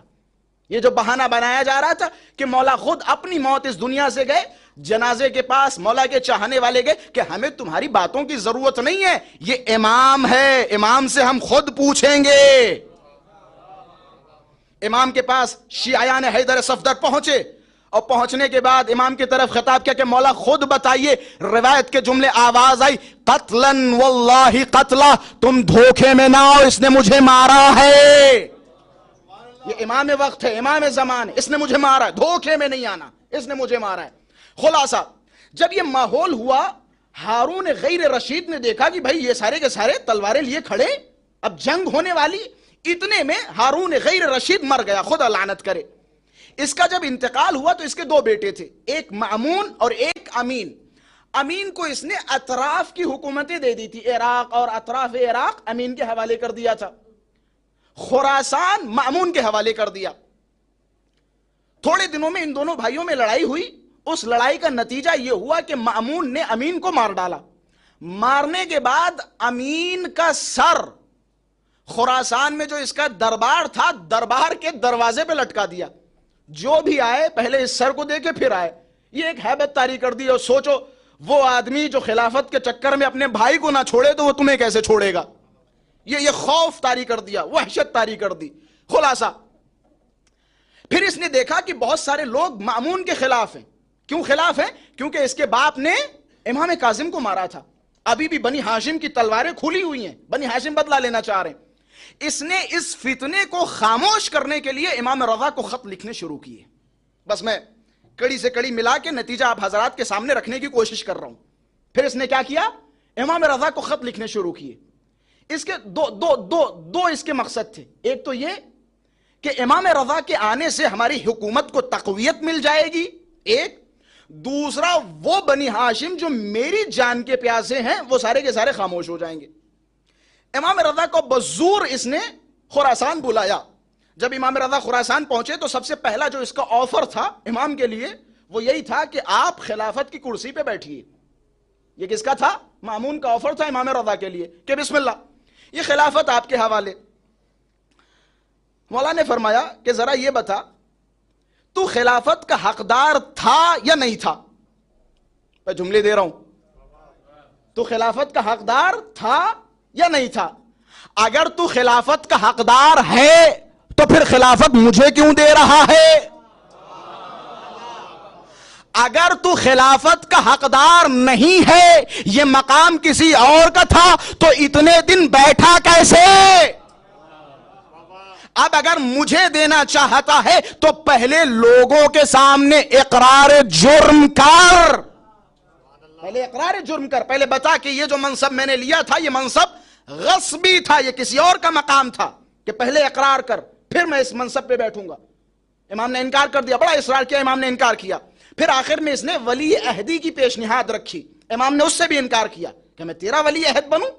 یہ جو بہانہ بنایا جا رہا تھا کہ مولا خود اپنی موت اس دنیا سے گئے, جنازے کے پاس مولا کے چاہنے والے گئے کہ ہمیں تمہاری باتوں کی ضرورت نہیں ہے, یہ امام ہے, امام سے ہم خود پوچھیں گے. امام کے پاس شیعیان حیدر صفدر پہنچے اور پہنچنے کے بعد امام کی طرف خطاب کیا کہ مولا خود بتائیے. روایت کے جملے آواز آئی قتلاً واللہ قتلا, تم دھوکے میں نہ آؤ, اس نے مجھے مارا ہے. یہ امام وقت ہے, امام زمان ہے, اس نے مجھے مارا ہے, دھوکے میں نہیں آنا, اس نے مجھے مارا ہے. خلاصہ جب یہ ماحول ہوا, ہارون غیر رشید نے دیکھا کہ بھائی یہ سارے کے سارے تلواریں لیے کھڑے, اب جنگ ہونے والی. اتنے میں ہارون غیر رشید مر گیا, خدا لعنت کرے. اس کا جب انتقال ہوا تو اس کے دو بیٹے تھے, ایک مأمون اور ایک امین. امین کو اس نے اطراف کی حکومتیں دے دی تھی, عراق اور اطراف عراق امین کے حوالے کر دیا تھا, خراسان مأمون کے حوالے کر دیا. تھوڑے دنوں میں ان دونوں بھائیوں میں لڑائی ہوئی. اس لڑائی کا نتیجہ یہ ہوا کہ مأمون نے امین کو مار ڈالا. مارنے کے بعد امین کا سر خراسان میں جو اس کا دربار تھا, دربار کے دروازے پہ لٹکا دیا. جو بھی آئے پہلے اس سر کو دے کے پھر آئے. یہ ایک ہیبت طاری کر دی. اور سوچو وہ آدمی جو خلافت کے چکر میں اپنے بھائی کو نہ چھوڑے تو وہ تمہیں کیسے چھوڑے گا. یہ خوف طاری کر دیا, وحشت طاری کر دی. خلاصہ پھر اس نے دیکھا کہ بہت سارے لوگ مأمون کے خلاف ہیں. کیوں خلاف ہیں؟ کیونکہ اس کے باپ نے امام کاظم کو مارا تھا. ابھی بھی بنی ہاشم کی تلواریں کھلی ہوئی ہیں, بنی ہاشم بدلہ لینا چاہ رہے ہیں. اس نے اس فتنے کو خاموش کرنے کے لیے امام رضا کو خط لکھنے شروع کیے. بس میں کڑی سے کڑی ملا کے نتیجہ آپ حضرات کے سامنے رکھنے کی کوشش کر رہا ہوں. پھر اس نے کیا کیا؟ امام رضا کو خط لکھنے شروع کیے. اس کے دو اس کے مقصد تھے. ایک تو یہ کہ امام رضا کے آنے سے ہماری حکومت کو تقویت مل جائے گی, ایک. دوسرا وہ بنی ہاشم جو میری جان کے پیاسے ہیں وہ سارے کے سارے خاموش ہو جائیں گے. امام رضا کو بزور اس نے خراسان بلایا. جب امام رضا خراسان پہنچے تو سب سے پہلا جو اس کا آفر تھا امام کے لیے وہ یہی تھا کہ آپ خلافت کی کرسی پہ بیٹھیے. یہ کس کا تھا؟ مأمون کا آفر تھا امام رضا کے لیے کہ بسم اللہ یہ خلافت آپ کے حوالے. مولا نے فرمایا کہ ذرا یہ بتا تو خلافت کا حقدار تھا یا نہیں تھا؟ میں جملے دے رہا ہوں, تو خلافت کا حقدار تھا یا نہیں تھا؟ اگر تو خلافت کا حقدار ہے تو پھر خلافت مجھے کیوں دے رہا ہے؟ اگر تو خلافت کا حقدار نہیں ہے, یہ مقام کسی اور کا تھا, تو اتنے دن بیٹھا کیسے؟ اب اگر مجھے دینا چاہتا ہے تو پہلے لوگوں کے سامنے اقرار جرم کر. پہلے اقرار جرم کر, پہلے بتا کہ یہ جو منصب میں نے لیا تھا یہ منصب غصبی تھا, یہ کسی اور کا مقام تھا, کہ پہلے اقرار کر پھر میں اس منصب پہ بیٹھوں گا. امام نے انکار کر دیا, بڑا اصرار کیا, امام نے انکار کیا. پھر آخر میں اس نے ولی عہدی کی پیشنہاد رکھی. امام نے اس سے بھی انکار کیا کہ میں تیرا ولی عہد بنوں.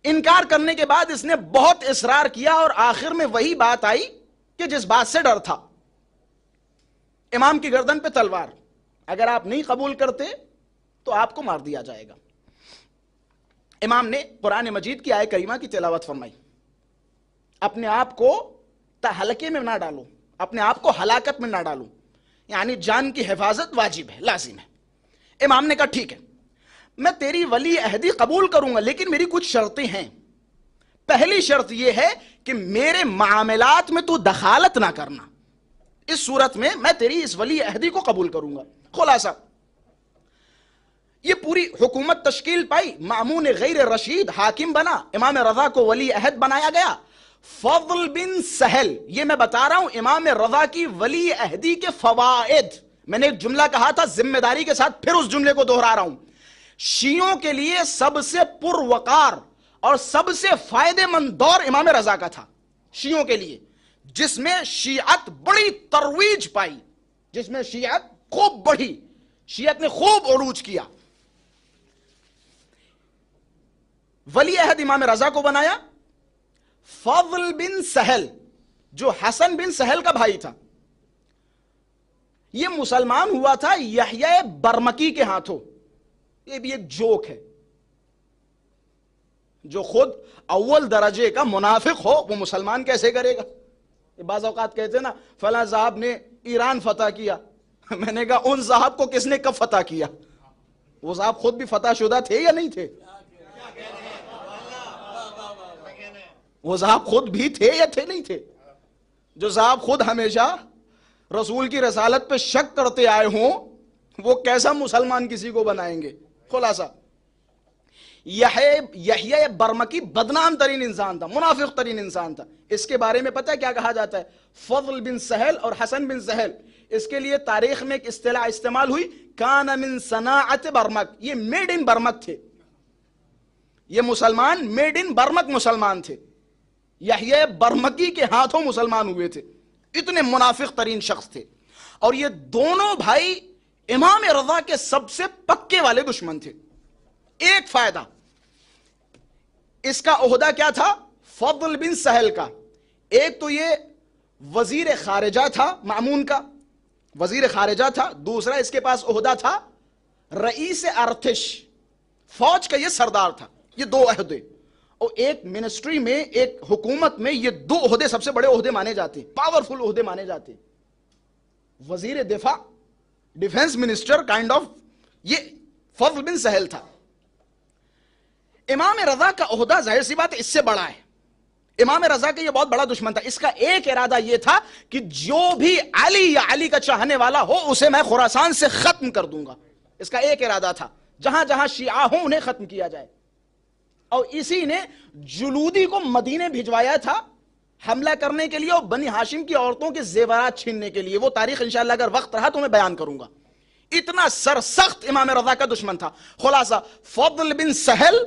انکار کرنے کے بعد اس نے بہت اصرار کیا اور آخر میں وہی بات آئی کہ جس بات سے ڈر تھا. امام کی گردن پہ تلوار, اگر آپ نہیں قبول کرتے تو آپ کو مار دیا جائے گا. امام نے قرآن مجید کی آیت کریمہ کی تلاوت فرمائی. اپنے آپ کو تہلکے میں نہ ڈالو, اپنے آپ کو ہلاکت میں نہ ڈالو, یعنی جان کی حفاظت واجب ہے, لازم ہے. امام نے کہا ٹھیک ہے میں تیری ولی عہدی قبول کروں گا, لیکن میری کچھ شرطیں ہیں. پہلی شرط یہ ہے کہ میرے معاملات میں تو دخالت نہ کرنا, اس صورت میں میں تیری اس ولی عہدی کو قبول کروں گا. خلاصہ یہ پوری حکومت تشکیل پائی, مامون غیر رشید حاکم بنا, امام رضا کو ولی عہد بنایا گیا. فضل بن سہل, یہ میں بتا رہا ہوں امام رضا کی ولی عہدی کے فوائد. میں نے ایک جملہ کہا تھا ذمہ داری کے ساتھ, پھر اس جملے کو دوہرا رہا ہوں. شیعوں کے لیے سب سے پروقار اور سب سے فائدہ مند دور امام رضا کا تھا شیعوں کے لیے, جس میں شیعت بڑی ترویج پائی, جس میں شیعت خوب بڑھی, شیعت نے خوب عروج کیا. ولی عہد امام رضا کو بنایا. فضل بن سہل جو حسن بن سہل کا بھائی تھا, یہ مسلمان ہوا تھا یحییٰ برمکی کے ہاتھوں. یہ بھی ایک جوک ہے, جو خود اول درجے کا منافق ہو وہ مسلمان کیسے کرے گا. بعض اوقات کہتے ہیں نا فلاں صاحب نے ایران فتح کیا, میں نے کہا ان صاحب کو کس نے کب فتح کیا؟ وہ صاحب خود بھی فتح شدہ تھے یا نہیں تھے؟ وہ صاحب خود بھی تھے یا تھے نہیں تھے؟ جو صاحب خود ہمیشہ رسول کی رسالت پہ شک کرتے آئے ہوں, وہ کیسا مسلمان کسی کو بنائیں گے؟ خلاصہ یحییٰ برمکی بدنام ترین انسان تھا, منافق ترین انسان تھا. اس کے بارے میں پتہ ہے کیا کہا جاتا ہے؟ فضل بن سہل اور حسن بن سہل, اس کے لیے تاریخ میں ایک اصطلاح استعمال ہوئی, کان من صناعت برمک. یہ میڈ ان برمک تھے, یہ مسلمان میڈ ان برمک مسلمان تھے, یحییٰ برمکی کے ہاتھوں مسلمان ہوئے تھے. اتنے منافق ترین شخص تھے. اور یہ دونوں بھائی امام رضا کے سب سے پکے والے دشمن تھے. ایک فائدہ اس کا عہدہ کیا تھا فضل بن سہل کا؟ ایک تو یہ وزیر خارجہ تھا, مامون کا وزیر خارجہ تھا. دوسرا اس کے پاس عہدہ تھا رئیس ارتش, فوج کا یہ سردار تھا. یہ دو عہدے, اور ایک منسٹری میں, ایک حکومت میں یہ دو عہدے سب سے بڑے عہدے مانے جاتے, پاورفل عہدے مانے جاتے. وزیر دفاع, ڈیفنس منسٹر کائنڈ آف, یہ فضل بن سہل تھا. امام رضا کا عہدہ ظاہر سی بات اس سے بڑا ہے. امام رضا کا یہ بہت بڑا دشمن تھا. اس کا ایک ارادہ یہ تھا کہ جو بھی علی یا علی کا چاہنے والا ہو اسے میں خراسان سے ختم کر دوں گا. اس کا ایک ارادہ تھا, جہاں جہاں شیعہ ہوں انہیں ختم کیا جائے. اور اسی نے جلودی کو مدینے بھجوایا تھا حملہ کرنے کے لیے اور بنی ہاشم کی عورتوں کے زیورات چھیننے کے لیے. وہ تاریخ انشاءاللہ اگر وقت رہا تو میں بیان کروں گا. اتنا سرسخت امام رضا کا دشمن تھا. خلاصہ فضل بن سہل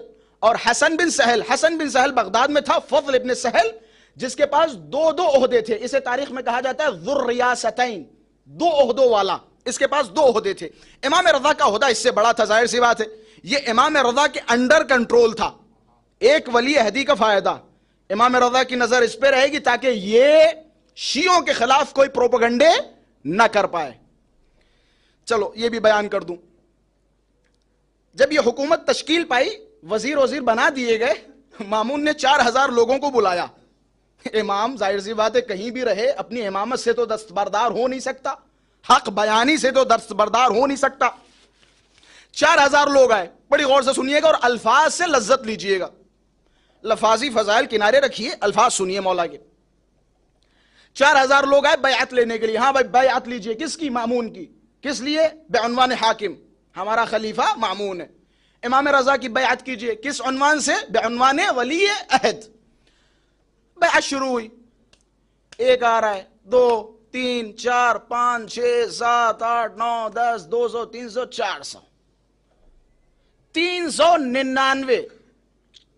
اور حسن بن سہل. حسن بن سہل بغداد میں تھا, فضل ابن سہل جس کے پاس دو عہدے تھے. اسے تاریخ میں کہا جاتا ہے ذو الریاستین, دو عہدوں والا. اس کے پاس دو عہدے تھے. امام رضا کا عہدہ اس سے بڑا تھا, ظاہر سی بات ہے. یہ امام رضا کے انڈر کنٹرول تھا. ایک ولی عہدی کا فائدہ, امام رضا کی نظر اس پہ رہے گی تاکہ یہ شیعوں کے خلاف کوئی پروپیگنڈے نہ کر پائے. چلو یہ بھی بیان کر دوں. جب یہ حکومت تشکیل پائی, وزیر بنا دیے گئے, مامون نے 4000 لوگوں کو بلایا. امام ظاہر سی بات ہے کہیں بھی رہے اپنی امامت سے تو دستبردار ہو نہیں سکتا, حق بیانی سے تو دستبردار ہو نہیں سکتا. 4000 لوگ آئے. بڑی غور سے سنیے گا اور الفاظ سے لذت لیجئے گا. لفاظی فضائل کنارے رکھیے, الفاظ سنیے مولا کے. 4000 لوگ آئے بیعت لینے کے لیے. ہاں بھائی بیعت لیجئے. کس کی؟ مامون کی. کس لیے؟ بعنوان حاکم, ہمارا خلیفہ مامون ہے. امام رضا کی بیعت کیجئے. کس عنوان سے؟ بعنوان ولی عہد. بیعت شروع ہوئی. ایک آ رہا ہے, 2 3 4 5 6 7 8 9 10 200 300 400 399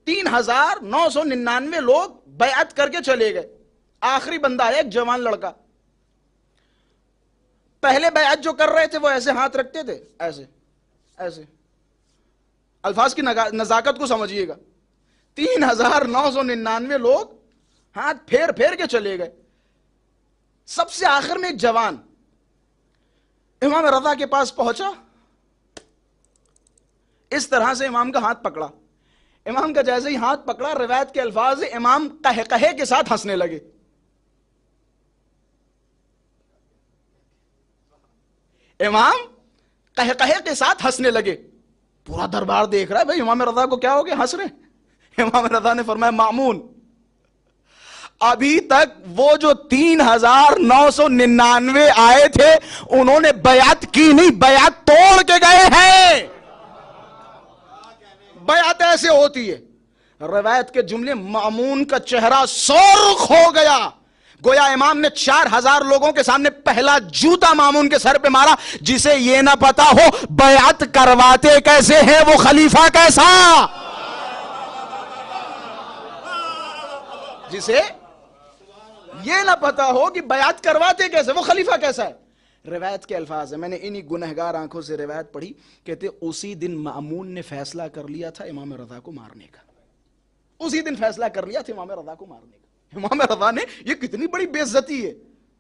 3999 لوگ بیعت کر کے چلے گئے. آخری بندہ ہے ایک جوان لڑکا. پہلے بیعت جو کر رہے تھے وہ ایسے ہاتھ رکھتے تھے, ایسے ایسے. الفاظ کی نزاکت کو سمجھیے گا. 3999 لوگ ہاتھ پھیر پھیر کے چلے گئے. سب سے آخر میں ایک جوان امام رضا کے پاس پہنچا, اس طرح سے امام کا ہاتھ پکڑا. امام کا جیسے ہی ہاتھ پکڑا, روایت کے الفاظ امام قہقہے کے ساتھ ہنسنے لگے. امام قہقہے کے ساتھ ہنسنے لگے. پورا دربار دیکھ رہا ہے بھائی امام رضا کو کیا ہو گیا, ہنس رہے. امام رضا نے فرمایا مامون, ابھی تک وہ جو 3999 آئے تھے انہوں نے بیعت کی نہیں, بیعت توڑ کے گئے ہیں. بیعت ایسے ہوتی ہے. روایت کے جملے مأمون کا چہرہ سرخ ہو گیا, گویا امام نے 4000 لوگوں کے سامنے پہلا جوتا مأمون کے سر پہ مارا. جسے یہ نہ پتا ہو بیعت کرواتے کیسے ہیں, وہ خلیفہ کیسا. جسے یہ نہ پتا ہو کہ بیعت کرواتے کیسے, وہ خلیفہ کیسا ہے. روایت کے الفاظ ہیں, میں نے انہی گنہگار آنکھوں سے روایت پڑھی, کہتے اسی دن مأمون نے فیصلہ کر لیا تھا امام رضا کو مارنے کا. اسی دن فیصلہ کر لیا تھا امام رضا کو مارنے کا. امام رضا نے, یہ کتنی بڑی بے عزتی ہے,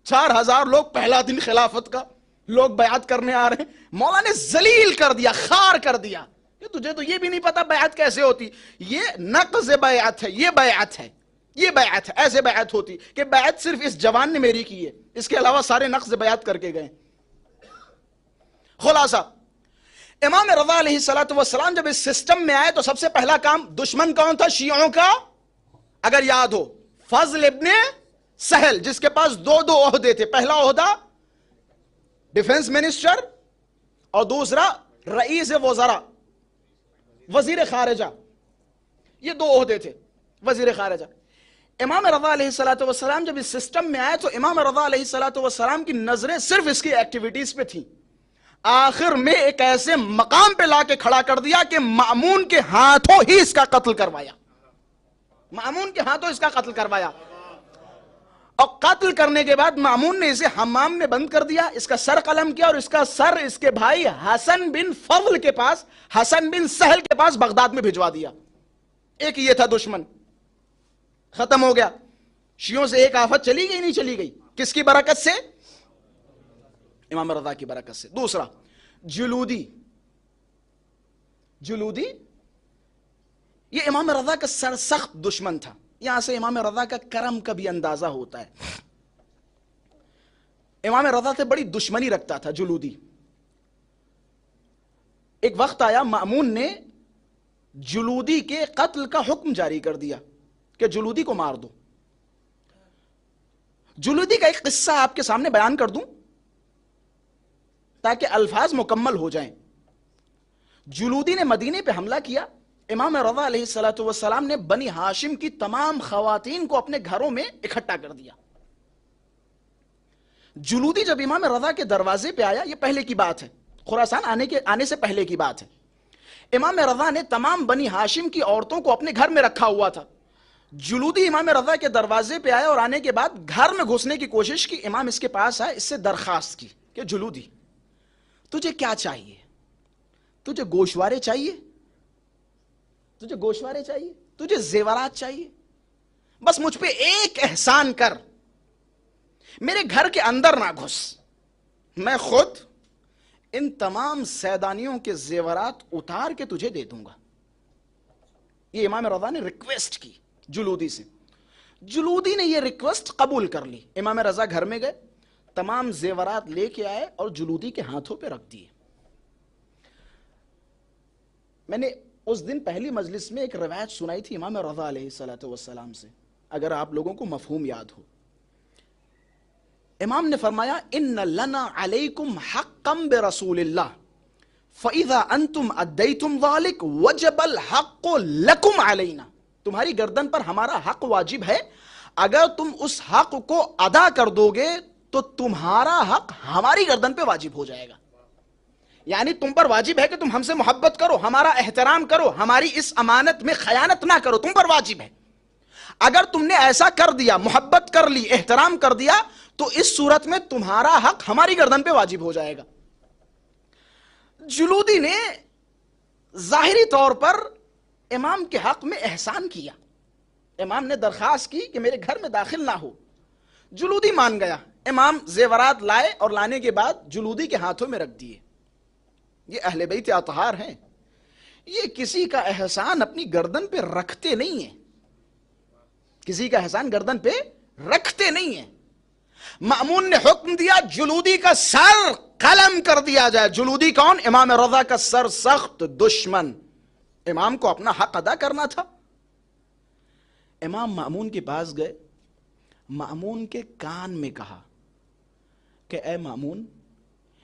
4000 لوگ پہلا دن خلافت کا, لوگ بیعت کرنے آ رہے ہیں, مولا نے ذلیل کر دیا, خار کر دیا کہ تجھے تو یہ بھی نہیں پتا بیعت کیسے ہوتی. یہ نقض بیعت ہے, یہ بیعت ہے, یہ بیعت ہے. ایسے بیعت ہوتی کہ بیعت صرف اس جوان نے میری کی ہے, اس کے علاوہ سارے نقض بیعت کر کے گئے. خلاصہ, امام رضا علیہ السلام جب اس سسٹم میں آئے تو سب سے پہلا کام, دشمن کون تھا شیعوں کا, اگر یاد ہو, فضل ابن سہل, جس کے پاس 2 عہدے تھے. پہلا عہدہ ڈیفنس منسٹر اور دوسرا رئیس وزراء, وزیر خارجہ. یہ 2 عہدے تھے, وزیر خارجہ. امام رضا علیہ السلام جب اس سسٹم میں آئے تو امام رضا علیہ السلام کی نظریں صرف اس کی ایکٹیویٹیز پہ تھیں. آخر میں ایک ایسے مقام پہ لا کے کھڑا کر دیا کہ مأمون کے ہاتھوں ہی اس کا قتل کروایا. مأمون کے ہاتھوں اس کا قتل کروایا, اور قتل کرنے کے بعد مأمون نے اسے حمام میں بند کر دیا, اس کا سر قلم کیا, اور اس کا سر اس کے بھائی حسن بن فضل کے پاس, حسن بن سہل کے پاس بغداد میں بھجوا دیا. ایک یہ تھا دشمن, ختم ہو گیا. شیعوں سے ایک آفت چلی گئی, نہیں چلی گئی, کس کی برکت سے, امام رضا کی برکت سے. دوسرا جلودی. جلودی یہ امام رضا کا سرسخت دشمن تھا. یہاں سے امام رضا کا کرم کا بھی اندازہ ہوتا ہے. امام رضا سے بڑی دشمنی رکھتا تھا جلودی. ایک وقت آیا مأمون نے جلودی کے قتل کا حکم جاری کر دیا کہ جلودی کو مار دو. جلودی کا ایک قصہ آپ کے سامنے بیان کر دوں تاکہ الفاظ مکمل ہو جائیں. جلودی نے مدینے پہ حملہ کیا. امام رضا علیہ السلام نے بنی ہاشم کی تمام خواتین کو اپنے گھروں میں اکٹھا کر دیا. جلودی جب امام رضا کے دروازے پہ آیا, یہ پہلے کی بات ہے, خراسان آنے سے پہلے کی بات ہے. امام رضا نے تمام بنی ہاشم کی عورتوں کو اپنے گھر میں رکھا ہوا تھا. جلودی امام رضا کے دروازے پہ آیا اور آنے کے بعد گھر میں گھسنے کی کوشش کی. امام اس کے پاس آئے, اس سے درخواست کی کہ جلودی تجھے کیا چاہیے, تجھے گوشوارے چاہیے, تجھے گوشوارے چاہیے, تجھے زیورات چاہیے, بس مجھ پہ ایک احسان کر, میرے گھر کے اندر نہ گھس, میں خود ان تمام سیدانیوں کے زیورات اتار کے تجھے دے دوں گا. یہ امام رضا نے ریکویسٹ کی جلودی سے. جلودی نے یہ ریکویسٹ قبول کر لی. امام رضا گھر میں گئے, تمام زیورات لے کے آئے اور جلودی کے ہاتھوں پہ رکھ دیے. میں نے اس دن پہلی مجلس میں ایک روایت سنائی تھی امام رضا علیہ السلام سے, اگر آپ لوگوں کو مفہوم یاد ہو. امام نے فرمایا ان لنا علیکم حقا برسول اللہ فَإِذَا أَنْتُمْ أَدَّيْتُمْ ذَلِكَ وَجَبَ الْحَقُّ لَكُمْ عَلَيْنَا. تمہاری گردن پر ہمارا حق واجب ہے, اگر تم اس حق کو ادا کر دو گے تو تمہارا حق ہماری گردن پہ واجب ہو جائے گا. یعنی تم پر واجب ہے کہ تم ہم سے محبت کرو, ہمارا احترام کرو, ہماری اس امانت میں خیانت نہ کرو, تم پر واجب ہے. اگر تم نے ایسا کر دیا, محبت کر لی, احترام کر دیا, تو اس صورت میں تمہارا حق ہماری گردن پہ واجب ہو جائے گا. جلودی نے ظاہری طور پر امام کے حق میں احسان کیا. امام نے درخواست کی کہ میرے گھر میں داخل نہ ہو. جلودی مان گیا. امام زیورات لائے اور لانے کے بعد جلودی کے ہاتھوں میں رکھ دیے. یہ اہل بیت اطہار ہیں, یہ کسی کا احسان اپنی گردن پہ رکھتے نہیں ہیں, کسی کا احسان گردن پہ رکھتے نہیں ہیں. مأمون نے حکم دیا جلودی کا سر قلم کر دیا جائے. جلودی کون؟ امام رضا کا سر سخت دشمن. امام کو اپنا حق ادا کرنا تھا. امام مأمون کے پاس گئے, مأمون کے کان میں کہا کہ اے مأمون,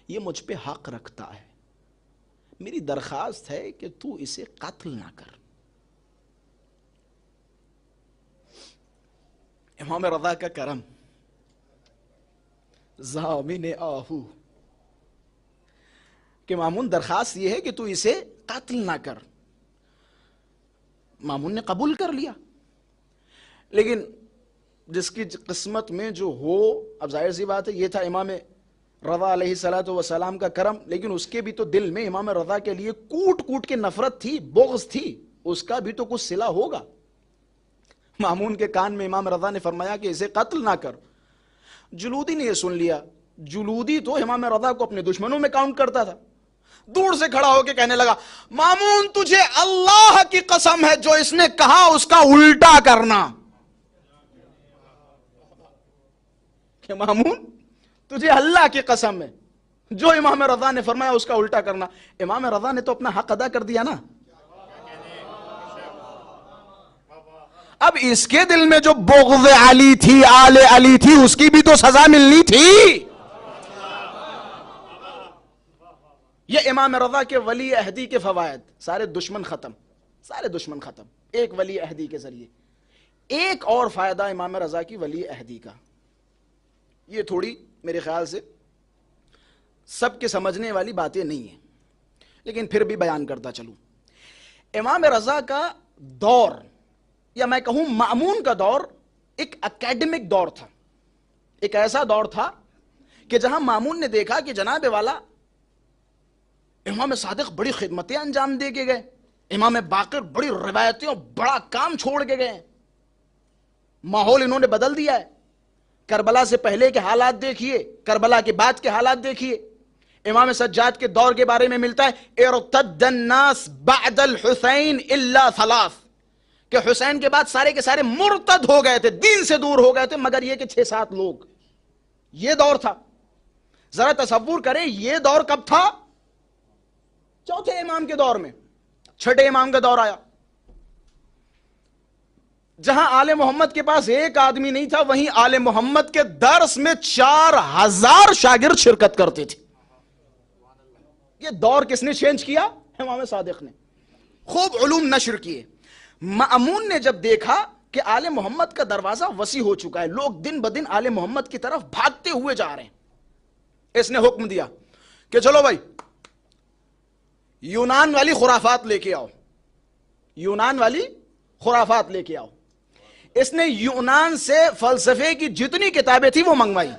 یہ مجھ پہ حق رکھتا ہے, میری درخواست ہے کہ تو اسے قتل نہ کر. امام رضا کا کرم، ضامن آہو، کہ مامون درخواست یہ ہے کہ تو اسے قتل نہ کر. مامون نے قبول کر لیا. لیکن جس کی قسمت میں جو ہو، اب ظاہر سی بات ہے یہ تھا امام رضا علیہ الصلوۃ والسلام کا کرم، لیکن اس کے بھی تو دل میں امام رضا کے لیے کوٹ کوٹ کے نفرت تھی، بغض تھی، اس کا بھی تو کچھ صلہ ہوگا. مامون کے کان میں امام رضا نے فرمایا کہ اسے قتل نہ کر. جلودی نے یہ سن لیا. جلودی تو امام رضا کو اپنے دشمنوں میں کاؤنٹ کرتا تھا. دور سے کھڑا ہو کے کہنے لگا، مامون تجھے اللہ کی قسم ہے جو اس نے کہا اس کا الٹا کرنا. کہ مامون تجھے اللہ کی قسم ہے جو امام رضا نے فرمایا اس کا الٹا کرنا. امام رضا نے تو اپنا حق ادا کر دیا نا. اب اس کے دل میں جو بغض علی تھی، آل علی تھی، اس کی بھی تو سزا ملنی تھی. یہ امام رضا کے ولی عہدی کے فوائد. سارے دشمن ختم، سارے دشمن ختم ایک ولی عہدی کے ذریعے. ایک اور فائدہ امام رضا کی ولی عہدی کا، یہ تھوڑی میرے خیال سے سب کے سمجھنے والی باتیں نہیں ہیں، لیکن پھر بھی بیان کرتا چلوں. امام رضا کا دور، یا میں کہوں مأمون کا دور، ایک اکیڈمک دور تھا. ایک ایسا دور تھا کہ جہاں مأمون نے دیکھا کہ جناب والا امام صادق بڑی خدمتیں انجام دے کے گئے، امام باقر بڑی روایتیں اور بڑا کام چھوڑ کے گئے. ماحول انہوں نے بدل دیا ہے. کربلا سے پہلے کے حالات دیکھیے، کربلا کے بعد کے حالات دیکھیے. امام سجاد کے دور کے بارے میں ملتا ہے، ارتد الناس بعد الحسین الا ثلاث، کہ حسین کے بعد سارے کے سارے مرتد ہو گئے تھے، دین سے دور ہو گئے تھے، مگر یہ کہ 6-7 لوگ. یہ دور تھا. ذرا تصور کریں یہ دور کب تھا؟ چوتھے امام کے دور میں. چھٹے امام کا دور آیا جہاں آل محمد کے پاس ایک آدمی نہیں تھا، وہیں آل محمد کے درس میں 4000 شاگرد شرکت کرتے تھے. یہ دور کس نے چینج کیا؟ امام صادق نے. خوب علوم نشر کیے. مأمون نے جب دیکھا کہ آل محمد کا دروازہ وسیع ہو چکا ہے، لوگ دن بدن آل محمد کی طرف بھاگتے ہوئے جا رہے ہیں، اس نے حکم دیا کہ چلو بھائی یونان والی خرافات لے کے آؤ، یونان والی خرافات لے کے آؤ. اس نے یونان سے فلسفے کی جتنی کتابیں تھی وہ منگوائی.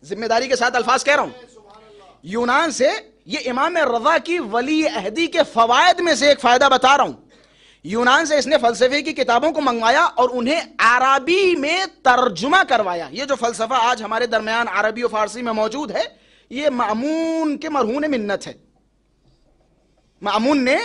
ذمہ داری کے ساتھ الفاظ کہہ رہا ہوں، یونان سے. یہ امام رضا کی ولی عہدی کے فوائد میں سے ایک فائدہ بتا رہا ہوں. یونان سے اس نے فلسفے کی کتابوں کو منگوایا اور انہیں عربی میں ترجمہ کروایا. یہ جو فلسفہ آج ہمارے درمیان عربی و فارسی میں موجود ہے، یہ مأمون کے مرہون منت ہے. مأمون نے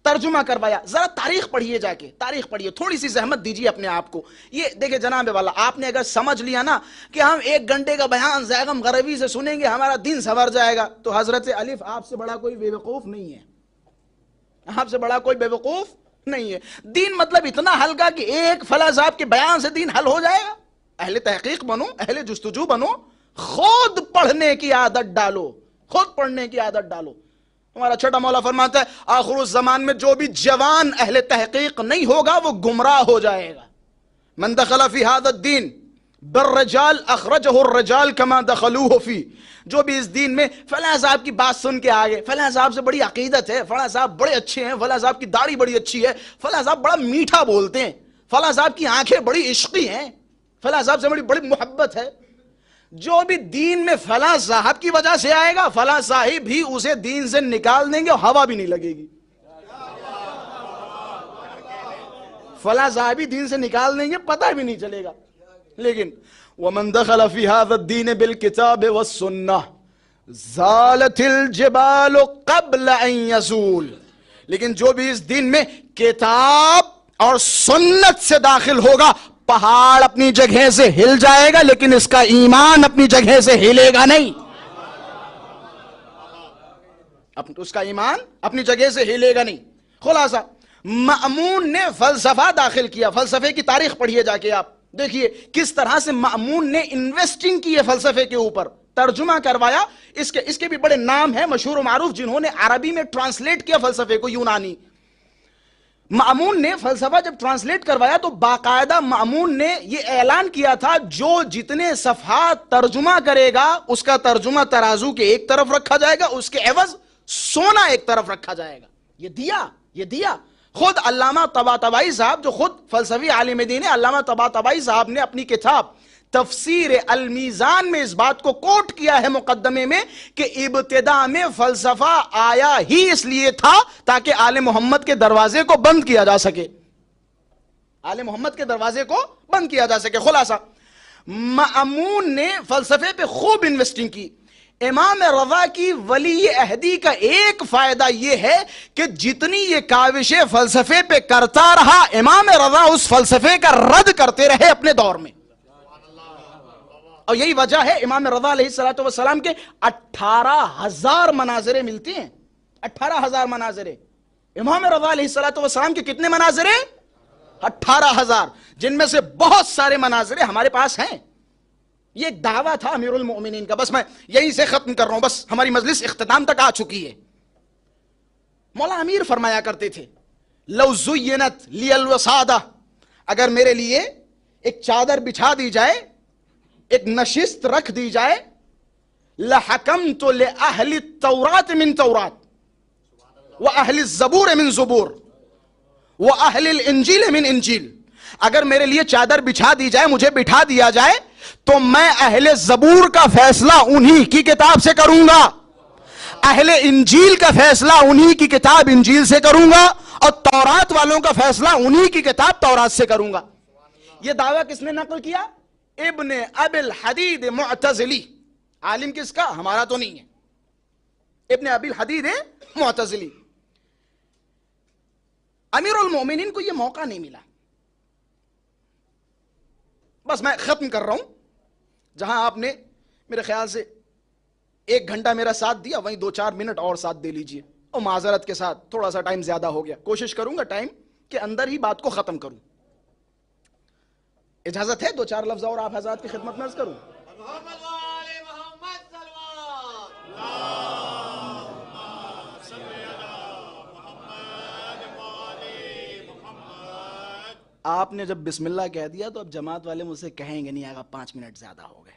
ترجمہ کروایا. ذرا تاریخ پڑھیے، جا کے تاریخ پڑھیے، تھوڑی سی زحمت دیجیے اپنے آپ کو. یہ دیکھیں جناب والا، آپ نے اگر سمجھ لیا نا کہ ہم 1 گھنٹے کا بیان زیغم غربی سے سنیں گے ہمارا دین سنور جائے گا، تو حضرت الف آپ سے بڑا کوئی بے وقوف نہیں ہے. آپ سے بڑا کوئی بے وقوف نہیں ہے. دین مطلب اتنا ہلکا کہ ایک فلاں صاحب کے بیان سے دین حل ہو جائے گا. اہل تحقیق بنو، اہل جستجو بنو، خود پڑھنے کی عادت ڈالو، خود پڑھنے کی عادت ڈالو. ہمارا چھوٹا مولا فرماتا ہے آخر الزمان میں جو بھی جوان اہل تحقیق نہیں ہوگا وہ گمراہ ہو جائے گا. من دخل فی هذا الدین بالرجال اخرجہ الرجال کما دخلوہ فی. جو بھی اس دین میں فلاں صاحب کی بات سن کے آگے، فلاں صاحب سے بڑی عقیدت ہے، فلاں صاحب بڑے اچھے ہیں، فلاں صاحب کی داڑھی بڑی اچھی ہے، فلاں صاحب بڑا میٹھا بولتے ہیں، فلاں صاحب کی آنکھیں بڑی عشقی ہیں، فلاں صاحب سے بڑی محبت ہے. جو بھی دین میں فلاں صاحب کی وجہ سے آئے گا، فلاں صاحب بھی اسے دین سے نکال دیں گے اور ہوا بھی نہیں لگے گی. فلاں صاحب بھی دین سے نکال دیں گے، پتہ بھی نہیں چلے گا. لیکن وَمَن دَخَلَ فِي هَذَا الدِّينِ بِالْكِتَابِ وَالسُّنَّةِ زَالَتِ الْجِبَالُ قَبْلَ أَن يَزُولَ. لیکن جو بھی اس دین میں کتاب اور سنت سے داخل ہوگا، پہاڑ اپنی جگہ سے ہل جائے گا لیکن اس کا ایمان اپنی جگہ سے ہلے گا نہیں. اس کا ایمان اپنی جگہ سے ہلے گا نہیں. خلاصہ مأمون نے فلسفہ داخل کیا. فلسفے کی تاریخ پڑھیے جا کے، آپ دیکھیے کس طرح سے مأمون نے انویسٹنگ کی ہے فلسفے کے اوپر. ترجمہ کروایا. اس کے بھی بڑے نام ہیں مشہور و معروف جنہوں نے عربی میں ٹرانسلیٹ کیا فلسفے کو, یونانی. مأمون نے فلسفہ جب ٹرانسلیٹ کروایا تو باقاعدہ مأمون نے یہ اعلان کیا تھا جو جتنے صفحات ترجمہ کرے گا اس کا ترجمہ ترازو کے ایک طرف رکھا جائے گا, اس کے عوض سونا ایک طرف رکھا جائے گا. یہ دیا خود علامہ طباطبائی صاحب جو خود فلسفی عالم دین ہے, علامہ طباطبائی صاحب نے اپنی کتاب تفسیر المیزان میں اس بات کو کوٹ کیا ہے مقدمے میں کہ ابتدا میں فلسفہ آیا ہی اس لیے تھا تاکہ آل محمد کے دروازے کو بند کیا جا سکے, آل محمد کے دروازے کو بند کیا جا سکے. خلاصہ مأمون نے فلسفے پہ خوب انویسٹنگ کی. امام رضا کی ولی عہدی کا ایک فائدہ یہ ہے کہ جتنی یہ کاوشیں فلسفے پہ کرتا رہا, امام رضا اس فلسفے کا رد کرتے رہے اپنے دور میں. اور یہی وجہ ہے امام رضا علیہ السلام کے 18,000 مناظرے ملتی ہیں. 18,000 مناظرے. امام رضا علیہ السلام کے کتنے مناظرے؟ 18,000, جن میں سے بہت سارے مناظرے ہمارے پاس ہیں. یہ ایک دعویٰ تھا امیر المؤمنین کا. بس میں یہیں سے ختم کر رہا ہوں, بس ہماری مجلس اختتام تک آ چکی ہے. مولا امیر فرمایا کرتے تھے لو زینت لی الوسادہ, اگر میرے لیے ایک چادر بچھا دی جائے, ایک نشست رکھ دی جائے, لحکمت لأہل التورات من تورات وأہل الزبور من زبور وأہل الانجیل من انجیل. اگر میرے لیے چادر بچھا دی جائے, مجھے بٹھا دیا جائے, تو میں اہل زبور کا فیصلہ انہی کی کتاب سے کروں گا, اہل انجیل کا فیصلہ انہی کی کتاب انجیل سے کروں گا, اور تورات والوں کا فیصلہ انہی کی کتاب تورات سے کروں گا. یہ دعویٰ کس نے نقل کیا؟ ابن ابی الحدید معتزلی. عالم کس کا؟ ہمارا تو نہیں ہے. ابن ابی الحدید معتزلی. امیر المومنین کو یہ موقع نہیں ملا. بس میں ختم کر رہا ہوں. جہاں آپ نے میرے خیال سے 1 گھنٹہ میرا ساتھ دیا, وہیں 2-4 منٹ اور ساتھ دے لیجئے. اور معذرت کے ساتھ تھوڑا سا ٹائم زیادہ ہو گیا, کوشش کروں گا ٹائم کے اندر ہی بات کو ختم کروں. اجازت ہے 2-4 لفظ اور آپ حضرات کی خدمت میں عرض کروں؟ آپ نے جب بسم اللہ کہہ دیا تو اب جماعت والے مجھ سے کہیں گے نہیں آگا 5 منٹ زیادہ ہو گئے.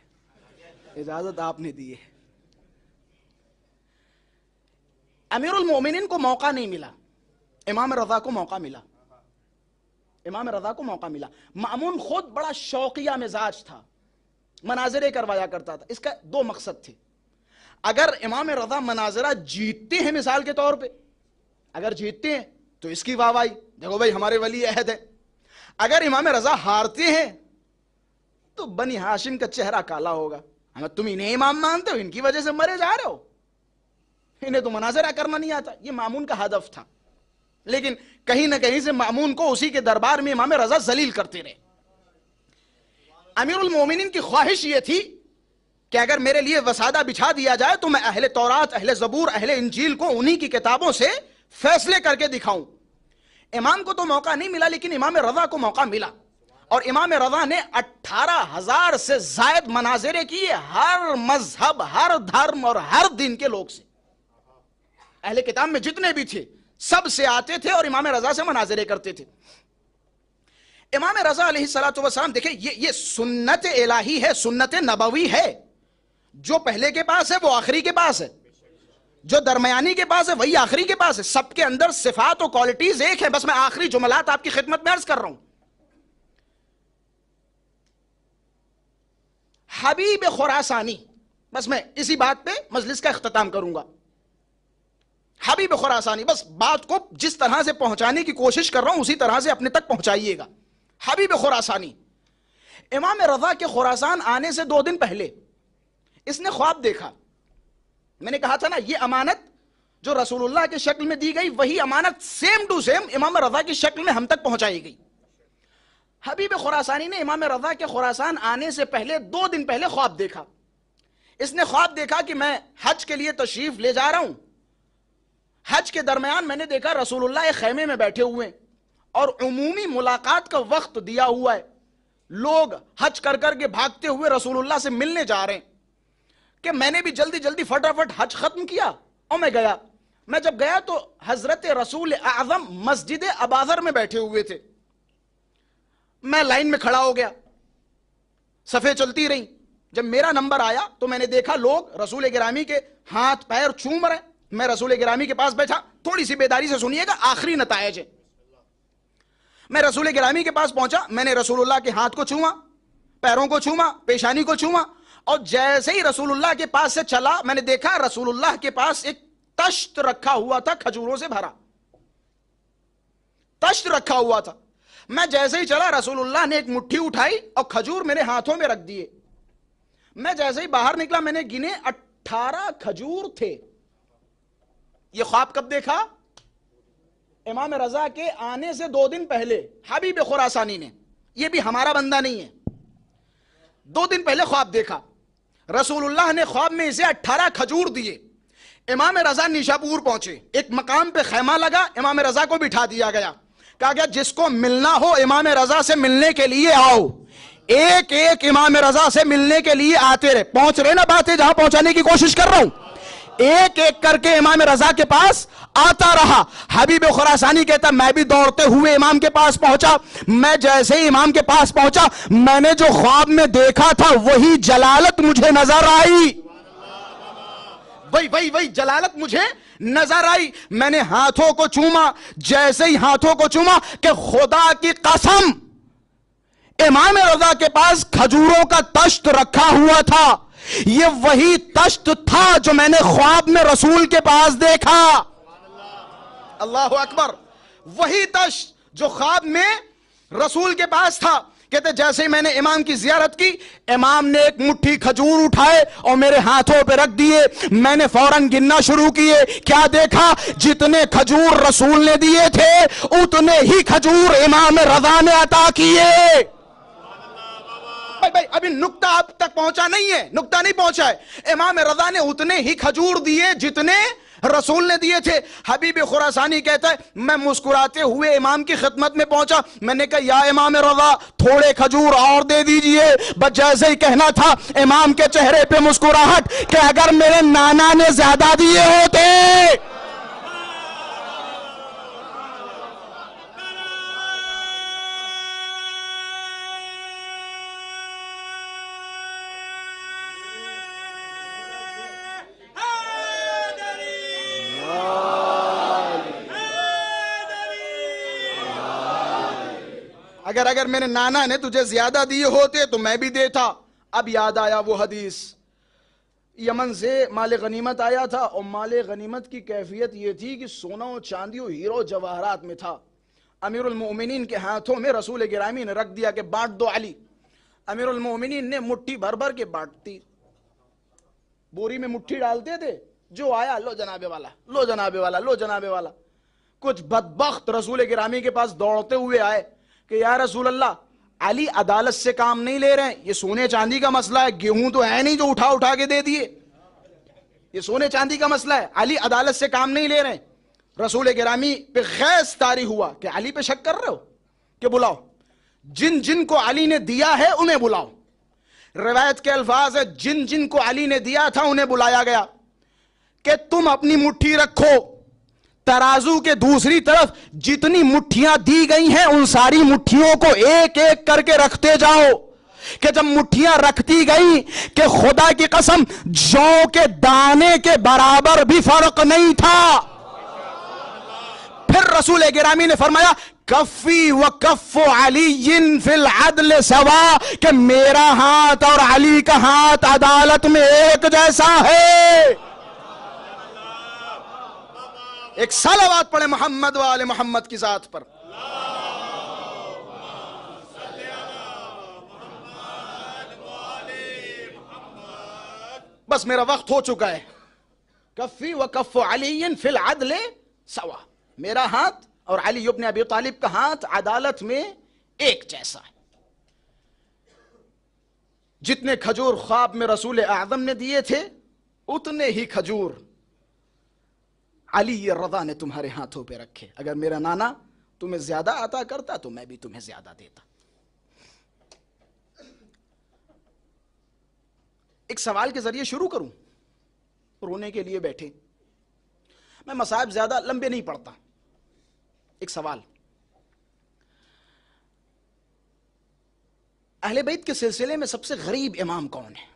اجازت آپ نے دی ہے. امیر المومنین کو موقع نہیں ملا, امام رضا کو موقع ملا. امام رضا کو موقع ملا. مأمون خود بڑا شوقیہ مزاج تھا, مناظرے کروایا کرتا تھا. اس کا 2 مقصد تھے. اگر امام رضا مناظرہ جیتتے ہیں مثال کے طور پہ, اگر جیتتے ہیں تو اس کی واہوائی, دیکھو بھائی ہمارے ولی عہد ہے. اگر امام رضا ہارتے ہیں تو بنی ہاشم کا چہرہ کالا ہوگا, ہمیں تم انہیں امام مانتے ہو, ان کی وجہ سے مرے جا رہے ہو, انہیں تو مناظرہ کرنا نہیں آتا. یہ مأمون کا ہدف تھا. لیکن کہیں نہ کہیں سے مأمون کو اسی کے دربار میں امام رضا ذلیل کرتے رہے. امیر المومنین کی خواہش یہ تھی کہ اگر میرے لیے وسادہ بچھا دیا جائے تو میں اہل تورات, اہل زبور, اہل انجیل کو انہی کی کتابوں سے فیصلے کر کے دکھاؤں. امام کو تو موقع نہیں ملا, لیکن امام رضا کو موقع ملا. اور امام رضا نے 18,000 سے زائد مناظرے کیے, ہر مذہب, ہر دھرم اور ہر دین کے لوگ سے. اہل کتاب میں جتنے بھی تھے سب سے آتے تھے اور امام رضا سے مناظرے کرتے تھے. امام رضا علیہ السلام دیکھیں, یہ سنت الہی ہے, سنت نبوی ہے. جو پہلے کے پاس ہے وہ آخری کے پاس ہے, جو درمیانی کے پاس ہے وہی آخری کے پاس ہے. سب کے اندر صفات و کوالٹیز ایک ہیں. بس میں آخری جملات آپ کی خدمت میں عرض کر رہا ہوں. حبیب خراسانی, بس میں اسی بات پہ مجلس کا اختتام کروں گا. حبیب خراسانی, بس بات کو جس طرح سے پہنچانے کی کوشش کر رہا ہوں اسی طرح سے اپنے تک پہنچائیے گا. حبیب خراسانی امام رضا کے خراسان آنے سے 2 دن پہلے اس نے خواب دیکھا. میں نے کہا تھا نا, یہ امانت جو رسول اللہ کی شکل میں دی گئی وہی امانت سیم ٹو سیم امام رضا کی شکل میں ہم تک پہنچائی گئی. حبیب خراسانی نے امام رضا کے خراسان آنے سے پہلے 2 دن پہلے خواب دیکھا. اس نے خواب دیکھا کہ میں حج کے لیے تشریف لے جا رہا ہوں. حج کے درمیان میں نے دیکھا رسول اللہ ایک خیمے میں بیٹھے ہوئے اور عمومی ملاقات کا وقت دیا ہوا ہے. لوگ حج کر کر کے بھاگتے ہوئے رسول اللہ سے ملنے جا رہے ہیں کہ میں نے بھی جلدی جلدی فٹافٹ حج ختم کیا اور میں گیا. میں جب گیا تو حضرت رسول اعظم مسجد اباذر میں بیٹھے ہوئے تھے. میں لائن میں کھڑا ہو گیا, صفیں چلتی رہیں. جب میرا نمبر آیا تو میں نے دیکھا لوگ رسول گرامی کے ہاتھ پیر چوم رہے. میں رسول گرامی کے پاس بیٹھا. تھوڑی سی بیداری سے سنیے گا, آخری نتائج ہے. میں رسول گرامی کے پاس پہنچا, میں نے رسول اللہ کے ہاتھ کو چھوما, پیروں کو چھوما, پیشانی کو چھوما, اور جیسے ہی رسول اللہ کے پاس سے چلا میں نے دیکھا رسول اللہ کے پاس ایک تشت رکھا ہوا تھا, کھجوروں سے بھرا تشت رکھا ہوا تھا. میں جیسے ہی چلا رسول اللہ نے ایک مٹھی اٹھائی اور کھجور میرے ہاتھوں میں رکھ دیے. میں جیسے ہی باہر نکلا میں نے گنے 18 کھجور تھے. یہ خواب کب دیکھا؟ امام رضا کے آنے سے 2 دن پہلے حبیب خراسانی نے. یہ بھی ہمارا بندہ نہیں ہے, 2 دن پہلے خواب دیکھا. رسول اللہ نے خواب میں اسے 18 کھجور دیے. امام رضا نیشاپور پہنچے, ایک مقام پہ خیمہ لگا, امام رضا کو بٹھا دیا گیا. کہا گیا جس کو ملنا ہو امام رضا سے ملنے کے لیے آؤ. ایک ایک امام رضا سے ملنے کے لیے آتے رہے. پہنچ رہے نا باتیں جہاں پہنچانے کی کوشش کر رہا ہوں. ایک ایک کر کے امام رضا کے پاس آتا رہا. حبیب خراسانی کہتا میں بھی دوڑتے ہوئے امام کے پاس پہنچا. میں جیسے ہی امام کے پاس پہنچا میں نے جو خواب میں دیکھا تھا وہی جلالت مجھے نظر آئی. وہی جلالت مجھے نظر آئی. میں نے ہاتھوں کو چوما. جیسے ہی ہاتھوں کو چوما کہ خدا کی قسم امام رضا کے پاس کھجوروں کا تشت رکھا ہوا تھا. یہ وہی تشت تھا جو میں نے خواب میں رسول کے پاس دیکھا. اللہ اکبر. وہی تشت جو خواب میں رسول کے پاس تھا. کہتے جیسے ہی میں نے امام کی زیارت کی, امام نے ایک مٹھی کھجور اٹھائے اور میرے ہاتھوں پہ رکھ دیے. میں نے فوراً گننا شروع کیے. کیا دیکھا؟ جتنے کھجور رسول نے دیے تھے اتنے ہی کھجور امام رضا نے عطا کیے. بھائی ابھی نقطہ اب تک پہنچا نہیں ہے, نقطہ نہیں پہنچا ہے. امام رضا نے اتنے ہی کھجور دیے جتنے رسول نے دیے تھے. حبیب خراسانی کہتا ہے میں مسکراتے ہوئے امام کی خدمت میں پہنچا. میں نے کہا یا امام رضا تھوڑے کھجور اور دے دیجئے. بس جیسے ہی کہنا تھا امام کے چہرے پہ مسکراہٹ کہ اگر میرے نانا نے زیادہ دیے ہوتے. اگر میرے نانا نے تجھے زیادہ دیے ہوتے تو میں بھی دیتا. اب یاد آیا وہ حدیث, یمن سے مال غنیمت آیا تھا اور مال غنیمت کی کیفیت یہ تھی کہ سونا و چاندی و ہیرو جواہرات میں تھا. امیر المؤمنین کے ہاتھوں میں رسول گرامی نے رکھ دیا کہ بانٹ دو علی. امیر المؤمنین نے مٹھی بھر بھر کے بانٹتی. بوری میں مٹھی ڈالتے تھے, جو آیا لو جناب والا, لو جناب والا, لو جناب والا. کچھ بدبخت رسول گرامی کے پاس دوڑتے ہوئے آئے کہ یا رسول اللہ علی عدالت سے کام نہیں لے رہے ہیں, یہ سونے چاندی کا مسئلہ ہے, گیہوں تو ہے نہیں جو اٹھا اٹھا کے دے دیے, یہ سونے چاندی کا مسئلہ ہے, علی عدالت سے کام نہیں لے رہے ہیں. رسول گرامی پہ غیظ طاری ہوا کہ علی پہ شک کر رہے ہو, کہ بلاؤ جن جن کو علی نے دیا ہے انہیں بلاؤ. روایت کے الفاظ ہے جن جن کو علی نے دیا تھا انہیں بلایا گیا کہ تم اپنی مٹھی رکھو, ترازو کے دوسری طرف جتنی مٹھیاں دی گئی ہیں ان ساری مٹھیوں کو ایک ایک کر کے رکھتے جاؤ. کہ جب مٹھیاں رکھتی گئی کہ خدا کی قسم جو کے دانے کے برابر بھی فرق نہیں تھا. پھر رسول گرامی نے فرمایا کفی و کف علی فی العدل سوا, کہ میرا ہاتھ اور علی کا ہاتھ عدالت میں ایک جیسا ہے. ایک صلوات پڑھے محمد و آل محمد کی ذات پر. بس میرا وقت ہو چکا ہے. کفی و کف علی فی العدل سوا, میرا ہاتھ اور علی ابن ابی طالب کا ہاتھ عدالت میں ایک جیسا ہے. جتنے کھجور خواب میں رسول اعظم نے دیے تھے اتنے ہی کھجور علی رضا نے تمہارے ہاتھوں پہ رکھے. اگر میرا نانا تمہیں زیادہ عطا کرتا تو میں بھی تمہیں زیادہ دیتا. ایک سوال کے ذریعے شروع کروں، رونے کے لیے بیٹھے، میں مصائب زیادہ لمبے نہیں پڑھتا. ایک سوال، اہل بیت کے سلسلے میں سب سے غریب امام کون ہے؟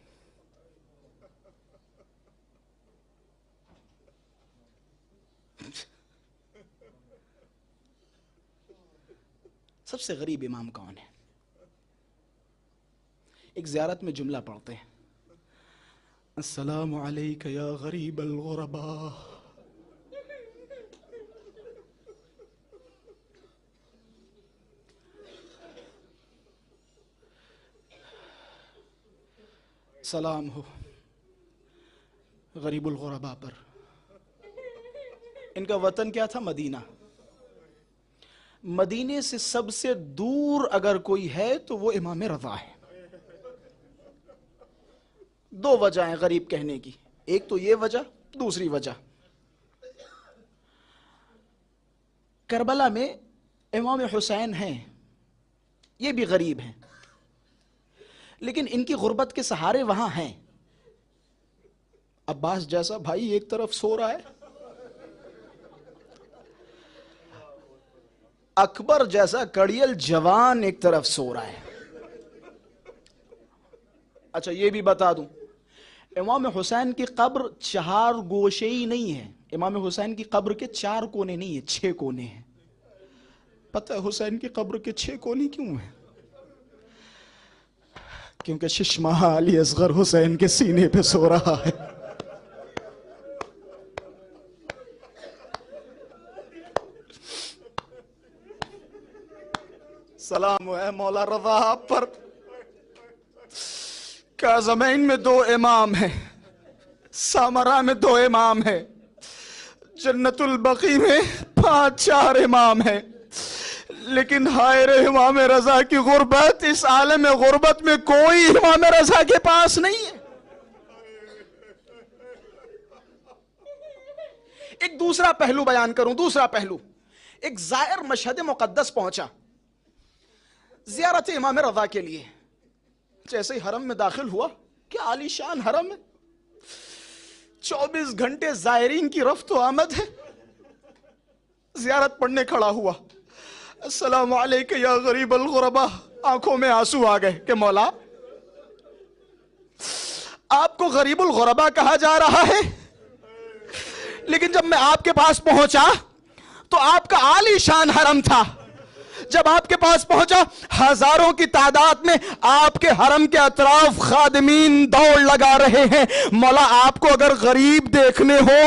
سب سے غریب امام کون ہے؟ ایک زیارت میں جملہ پڑھتے ہیں، السلام علیک یا غریب الغرباء. سلام ہو غریب الغرباء پر. ان کا وطن کیا تھا؟ مدینہ. مدینے سے سب سے دور اگر کوئی ہے تو وہ امام رضا ہے. دو وجہ ہیں غریب کہنے کی، ایک تو یہ وجہ، دوسری وجہ کربلا میں امام حسین ہیں، یہ بھی غریب ہیں، لیکن ان کی غربت کے سہارے وہاں ہیں. عباس جیسا بھائی ایک طرف سو رہا ہے، اکبر جیسا کڑیل جوان ایک طرف سو رہا ہے. اچھا یہ بھی بتا دوں، امام حسین کی قبر 4 گوشے نہیں ہے. امام حسین کی قبر کے 4 کونے نہیں ہیں، 6 کونے ہیں. پتہ ہے حسین کی قبر کے 6 کونے کیوں ہیں؟ کیونکہ ششمہ علی اصغر حسین کے سینے پہ سو رہا ہے. سلام ہے مولا رضا آپ پر. کاظمین میں 2 امام ہیں، سامرا میں 2 امام ہیں، جنت البقیع میں 5-4 امام ہیں، لیکن ہائے رے امام رضا کی غربت، اس عالم غربت میں کوئی امام رضا کے پاس نہیں ہے. ایک دوسرا پہلو بیان کروں، دوسرا پہلو. ایک زائر مشہد مقدس پہنچا زیارت امام رضا کے لیے، جیسے ہی حرم میں داخل ہوا، کیا عالی شان حرم ہے، 24 گھنٹے زائرین کی رفت و آمد ہے. زیارت پڑھنے کھڑا ہوا، السلام علیکم یا غریب الغرباء. آنکھوں میں آنسو آ گئے کہ مولا آپ کو غریب الغرباء کہا جا رہا ہے، لیکن جب میں آپ کے پاس پہنچا تو آپ کا عالی شان حرم تھا. جب آپ کے پاس پہنچا، ہزاروں کی تعداد میں آپ کے حرم کے اطراف خادمین دوڑ لگا رہے ہیں. مولا آپ کو اگر غریب دیکھنے ہو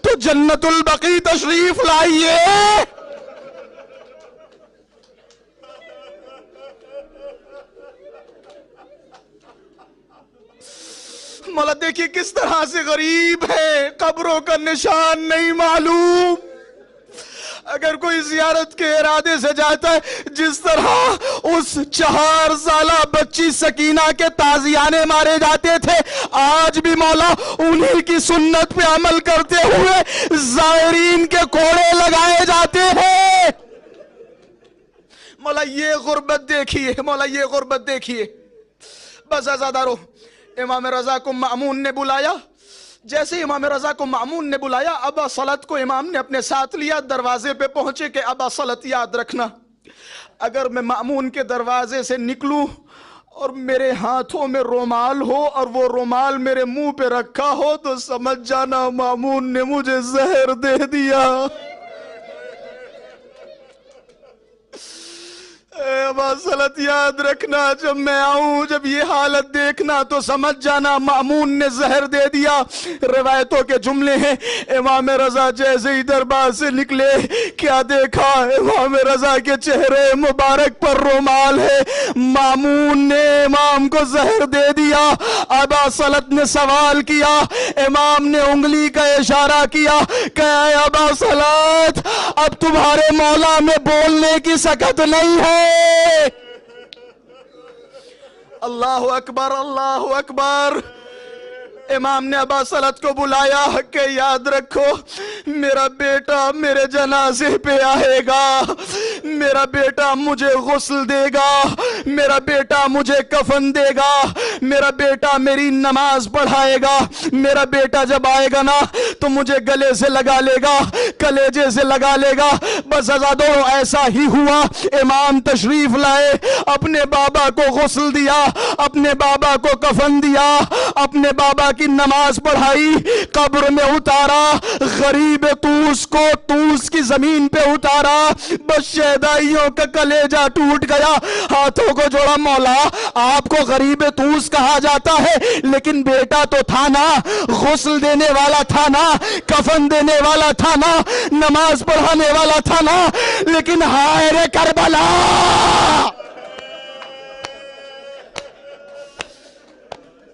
تو جنت البقیع تشریف لائیے. مولا دیکھیے کس طرح سے غریب ہے، قبروں کا نشان نہیں معلوم. اگر کوئی زیارت کے ارادے سے جاتا ہے، جس طرح اس 4 سالہ بچی سکینہ کے تازیانے مارے جاتے تھے، آج بھی مولا انہی کی سنت پہ عمل کرتے ہوئے زائرین کے کوڑے لگائے جاتے ہیں. مولا یہ غربت دیکھیے، مولا یہ غربت دیکھیے. بس عزادارو، امام رضا کو مأمون نے بلایا. جیسے امام رضا کو مأمون نے بلایا، ابا صلت کو امام نے اپنے ساتھ لیا. دروازے پہ پہنچے کہ ابا صلت یاد رکھنا، اگر میں مأمون کے دروازے سے نکلوں اور میرے ہاتھوں میں رومال ہو اور وہ رومال میرے منہ پہ رکھا ہو تو سمجھ جانا مأمون نے مجھے زہر دے دیا. ابا صلت یاد رکھنا، جب میں آؤں، جب یہ حالت دیکھنا تو سمجھ جانا مأمون نے زہر دے دیا. روایتوں کے جملے ہیں، امام رضا جیسے ہی دربار سے نکلے، کیا دیکھا؟ امام رضا کے چہرے مبارک پر رومال ہے. مأمون نے امام کو زہر دے دیا. ابا صلت نے سوال کیا، امام نے انگلی کا اشارہ کیا کہ اے ابا صلت، اب تمہارے مولا میں بولنے کی سکت نہیں ہے. اللہ اکبر، اللہ اکبر. امام نے ابا سلط کو بلایا کہ یاد رکھو میرا بیٹا میرے جنازے پہ آئے گا، میرا بیٹا مجھے غسل دے گا، میرا بیٹا مجھے کفن دے گا، میرا بیٹا میری نماز پڑھائے گا، میرا بیٹا جب آئے گا نا تو مجھے گلے سے لگا لے گا، کلیجے سے لگا لے گا۔ بس آزادو ایسا ہی ہوا، امام تشریف لائے، اپنے بابا کو غسل دیا، اپنے بابا کو کفن دیا، اپنے بابا کی نماز پڑھائی، قبر میں اتارا، غریب طوس کو طوس کی زمین پہ اتارا، بس شہدائیوں کا کلیجہ ٹوٹ گیا، ہاتھوں کو جوڑا، مولا آپ کو غریب طوس کہا جاتا ہے لیکن بیٹا تو تھا نا، غسل دینے والا تھا نا، کفن دینے والا تھا نا، نماز پڑھانے والا تھا نا، لیکن ہائے رے کربلا،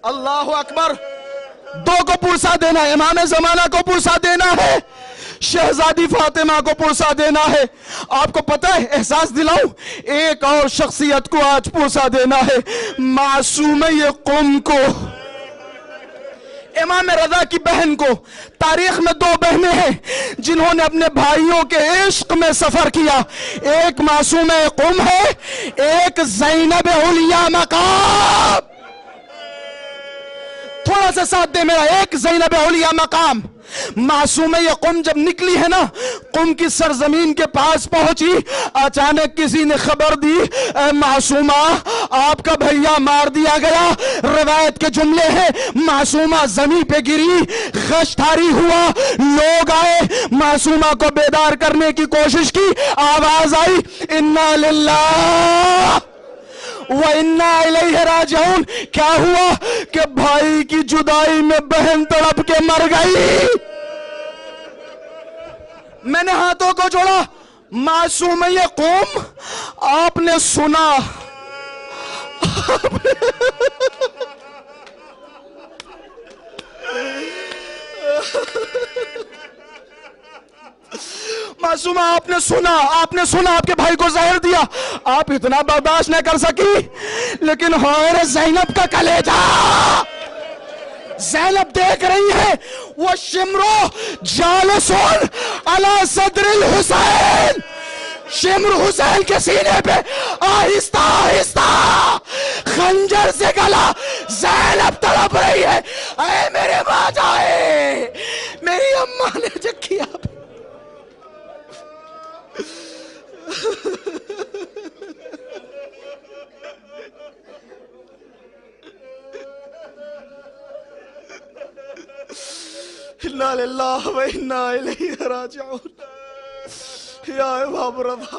اللہ اکبر، دو کو پرسا دینا ہے، امام زمانہ کو پرسا دینا ہے، شہزادی فاطمہ کو پرسا دینا ہے۔ آپ کو پتہ ہے، احساس دلاؤں، ایک اور شخصیت کو آج پرسا دینا ہے، معصومہ قوم کو، امام رضا کی بہن کو۔ تاریخ میں دو بہنیں ہیں جنہوں نے اپنے بھائیوں کے عشق میں سفر کیا، ایک معصومہ قوم ہے، ایک زینب علیہ مقام۔ تھوڑا سا ساتھ دے میرا، ایک زینب علیہ مقام۔ معصومہ قم جب نکلی ہے نا، قم کی سرزمین کے پاس پہنچی، اچانک کسی نے خبر دی، اے معصومہ آپ کا بھیا مار دیا گیا۔ روایت کے جملے ہیں، معصومہ زمین پہ گری، غشتاری ہوا، لوگ آئے، معصومہ کو بیدار کرنے کی کوشش کی، آواز آئی انا للہ وَإِنَّا إِلَيْهِ رَاجِعُونَ۔ کیا ہوا کہ بھائی کی جدائی میں بہن تڑپ کے مر گئی۔ میں نے ہاتھوں کو جوڑا، معصومہ قوم آپ نے سنا، معصومہ آپ نے سنا، آپ نے سنا، آپ کے بھائی کو زہر دیا، آپ اتنا برداشت نہ کر سکی، لیکن ہائے زینب کا کلیجہ، زینب دیکھ رہی ہے، وہ شمرو جالسون علی صدر الحسین، شمر حسین کے سینے پہ آہستہ آہستہ خنجر سے گلا، زینب تڑپ رہی ہے، اے میرے ماں جائے، میری اماں نے جو کیا۔ انا للہ و انا الیہ راجعون۔ یا امام رضا،